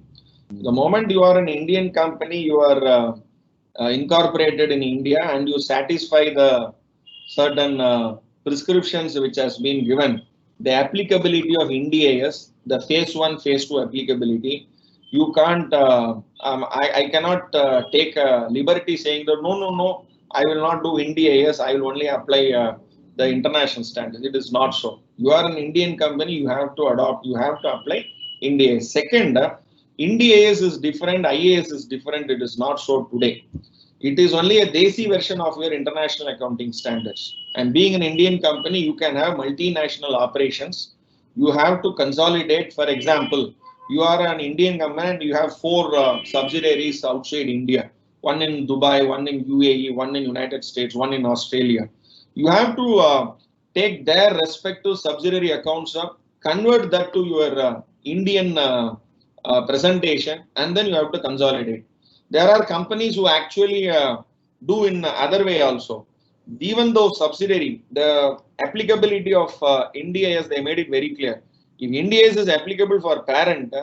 The moment you are an Indian company, you are incorporated in India and you satisfy the certain prescriptions which has been given, the applicability of Ind AS, the phase 1, phase 2 applicability, you can't, I cannot take a liberty saying that no, I will not do Ind AS, I will only apply the international standards. It is not so. You are an Indian company, you have to adopt, you have to apply Ind AS. Second, Ind AS is different, IAS is different, it is not so today. It is only a Desi version of your international accounting standards. And being an Indian company, you can have multinational operations. You have to consolidate. For example, you are an Indian company and you have 4 subsidiaries outside India. One in Dubai, one in UAE, one in United States, one in Australia. You have to take their respective subsidiary accounts up, convert that to your Indian presentation, and then you have to consolidate. There are companies who actually do in other way also. Even though subsidiary, the applicability of Ind AS, they made it very clear. If Ind AS is applicable for parent,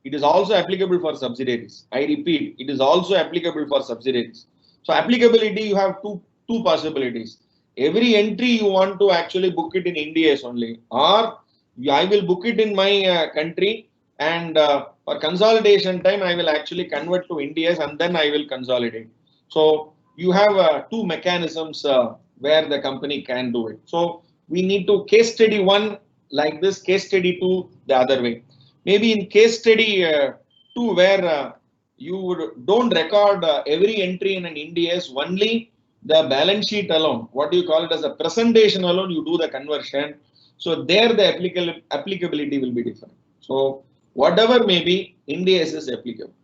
it is also applicable for subsidiaries. I repeat, it is also applicable for subsidiaries. So applicability, you have two possibilities. Every entry you want to actually book it in Ind AS only, or I will book it in my country, and for consolidation time, I will actually convert to Ind AS and then I will consolidate. So you have 2 mechanisms where the company can do it. So we need to case study 1 like this, case study 2 the other way. Maybe in case study 2 where you don't record every entry in an Ind AS, only the balance sheet alone, what do you call it as a presentation alone, you do the conversion. So there the applicability will be different. So whatever may be, Ind AS is applicable.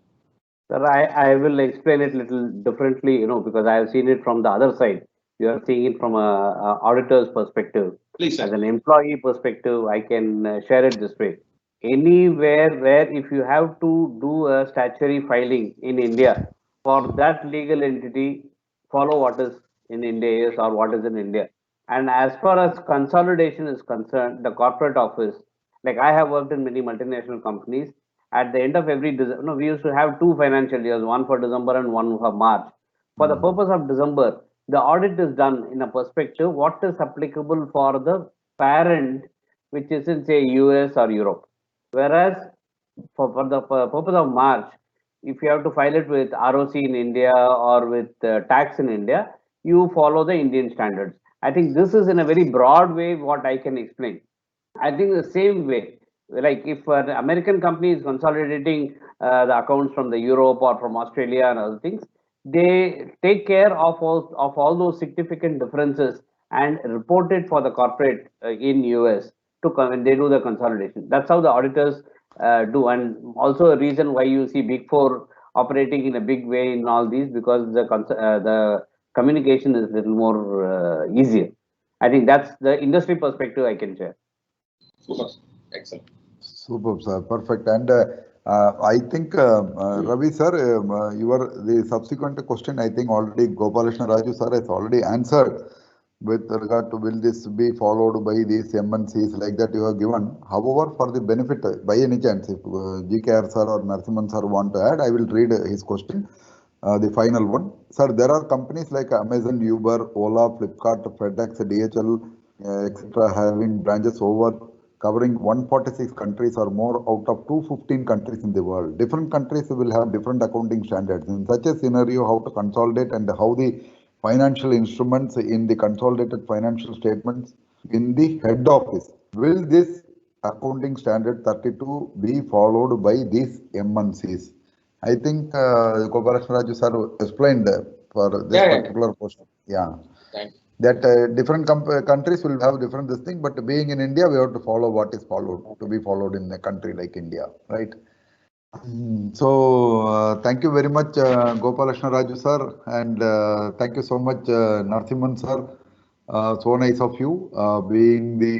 Sir, I will explain it little differently, because I have seen it from the other side. You are seeing it from a auditor's perspective. Please, sir. As an employee perspective, I can share it this way. Anywhere where if you have to do a statutory filing in India, for that legal entity, follow what is in India or what is in India. And as far as consolidation is concerned, the corporate office, like I have worked in many multinational companies, at the end of every, we used to have 2 financial years, one for December and one for March. For the purpose of December, the audit is done in a perspective, what is applicable for the parent, which is in say US or Europe. Whereas for the purpose of March, if you have to file it with ROC in India or with tax in India, you follow the Indian standards. I think this is in a very broad way what I can explain. I think the same way, like if an American company is consolidating the accounts from the Europe or from Australia and other things, they take care of all those significant differences and report it for the corporate in US to come when they do the consolidation. That's how the auditors do, and also a reason why you see Big Four operating in a big way in all these, because the communication is a little more easier. I think that's the industry perspective I can share. Super. Excellent. Superb, sir. Perfect. And I think, Ravi, sir, the subsequent question, I think already Gopalakrishna Raju, sir, has already answered with regard to will this be followed by these MNCs like that you have given. However, for the benefit, by any chance, if GKR sir or Narasimhan sir want to add, I will read his question. The final one. Sir, there are companies like Amazon, Uber, Ola, Flipkart, FedEx, DHL, etc. having branches over covering 146 countries or more out of 215 countries in the world. Different countries will have different accounting standards. In such a scenario, how to consolidate and how the financial instruments in the consolidated financial statements in the head office. Will this accounting standard 32 be followed by these MNCs? I think Gopalakrishna Raju sir explained for this particular question. Yeah. Thank you. That different countries will have different this thing, but being in India, we have to follow what is followed to be followed in a country like India, right? So thank you very much, Gopalakrishna Raju sir, and thank you so much, Narasimhan sir. So nice of you, being the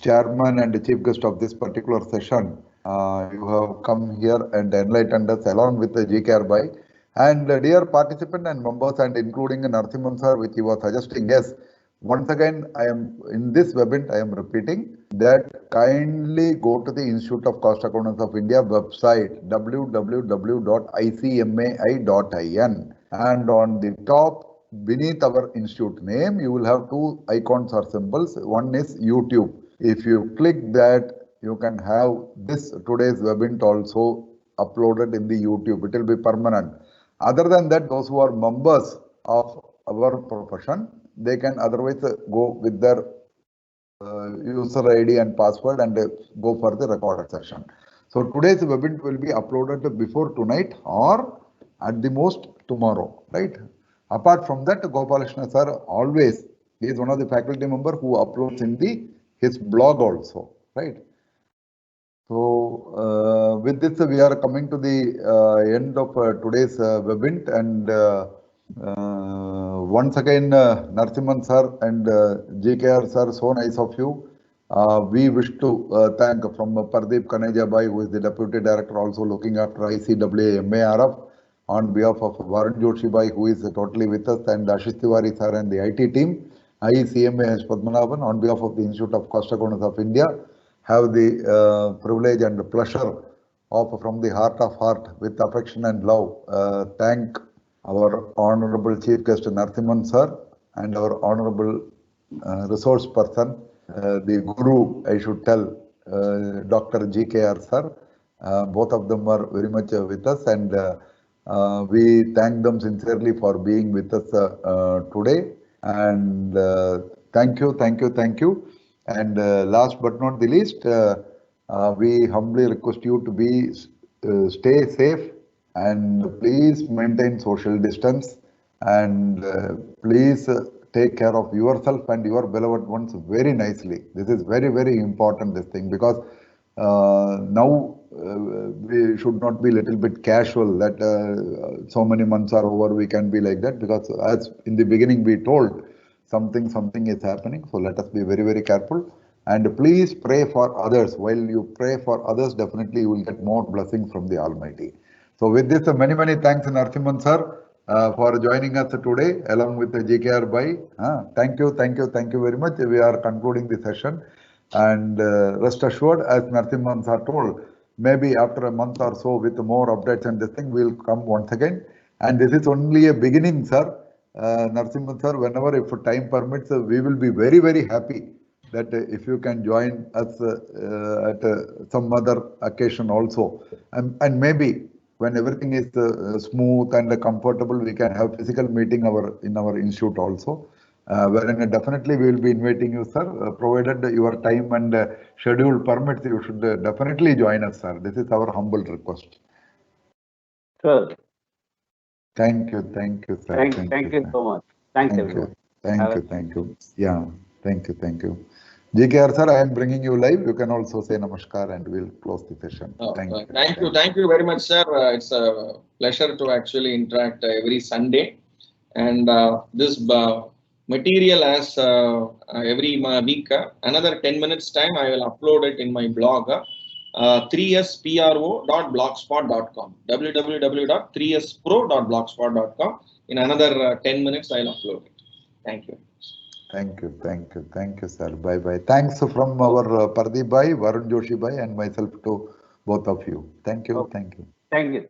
chairman and the chief guest of this particular session. You have come here and enlightened us along with the GKR Bhai. And dear participant and members, and including Narasimhan sir, which he was suggesting, yes, once again, I am in this webinar, I am repeating that kindly go to the Institute of Cost Accountants of India website, www.icmai.in, and on the top beneath our institute name, you will have two icons or symbols. One is YouTube. If you click that, you can have this today's webinar also uploaded in the YouTube. It will be permanent. Other than that, those who are members of our profession, they can otherwise go with their user ID and password and go for the recorded session. So today's webinar will be uploaded before tonight or at the most tomorrow, right? Apart from that, Gopalakrishna sir always, he is one of the faculty member who uploads in his blog also, right? So with this, we are coming to the end of today's webinar, and once again, Narasimhan sir and GKR sir, so nice of you. We wish to thank from Pardeep Kaneja Bhai, who is the Deputy Director, also looking after ICWA MARF, on behalf of Varun Joshi Bhai, who is totally with us, and Ashish Tiwari sir and the IT team, ICMA H. Padmanabhan, on behalf of the Institute of Cost Accountants of India, have the privilege and the pleasure of, from the heart of heart, with affection and love, thank our Honorable Chief Guest Narasimhan sir and our Honorable resource person, the Guru, I should tell, Dr. GKR sir. Both of them are very much with us, and we thank them sincerely for being with us today. And thank you. And last but not the least, we humbly request you to be stay safe and please maintain social distance, and please take care of yourself and your beloved ones very nicely. This is very, very important, this thing, because now we should not be little bit casual that so many months are over, we can be like that, because as in the beginning we told, something is happening. So let us be very, very careful, and please pray for others. While you pray for others, definitely you will get more blessings from the Almighty. So with this, many thanks, Narasimhan sir, for joining us today along with the GKR Bhai. Thank you very much. We are concluding the session, and rest assured, as Narasimhan sir told, maybe after a month or so with more updates and this thing, we'll come once again. And this is only a beginning, sir. Narasimhan sir, whenever, if time permits, we will be very, very happy that if you can join us at some other occasion also, and maybe when everything is smooth and comfortable, we can have physical meeting in our institute also, wherein definitely we will be inviting you, sir, provided your time and schedule permits. You should definitely join us, sir. This is our humble request. Sure. Thank you, sir. Thank you so much. Thanks, everyone. Thank you. Yeah, thank you. GKR sir, I am bringing you live. You can also say namaskar and we'll close the session. Thank you very much, sir. It's a pleasure to actually interact every Sunday, and this material as every week, another 10 minutes time, I will upload it in my blog, 3spro.blogspot.com, www.3spro.blogspot.com. In another 10 minutes, I'll upload it. Thank you. Thank you, sir. Bye. Thanks from our Pardeep Bhai, Varun Joshi Bhai, and myself to both of you. Thank you. Thank you.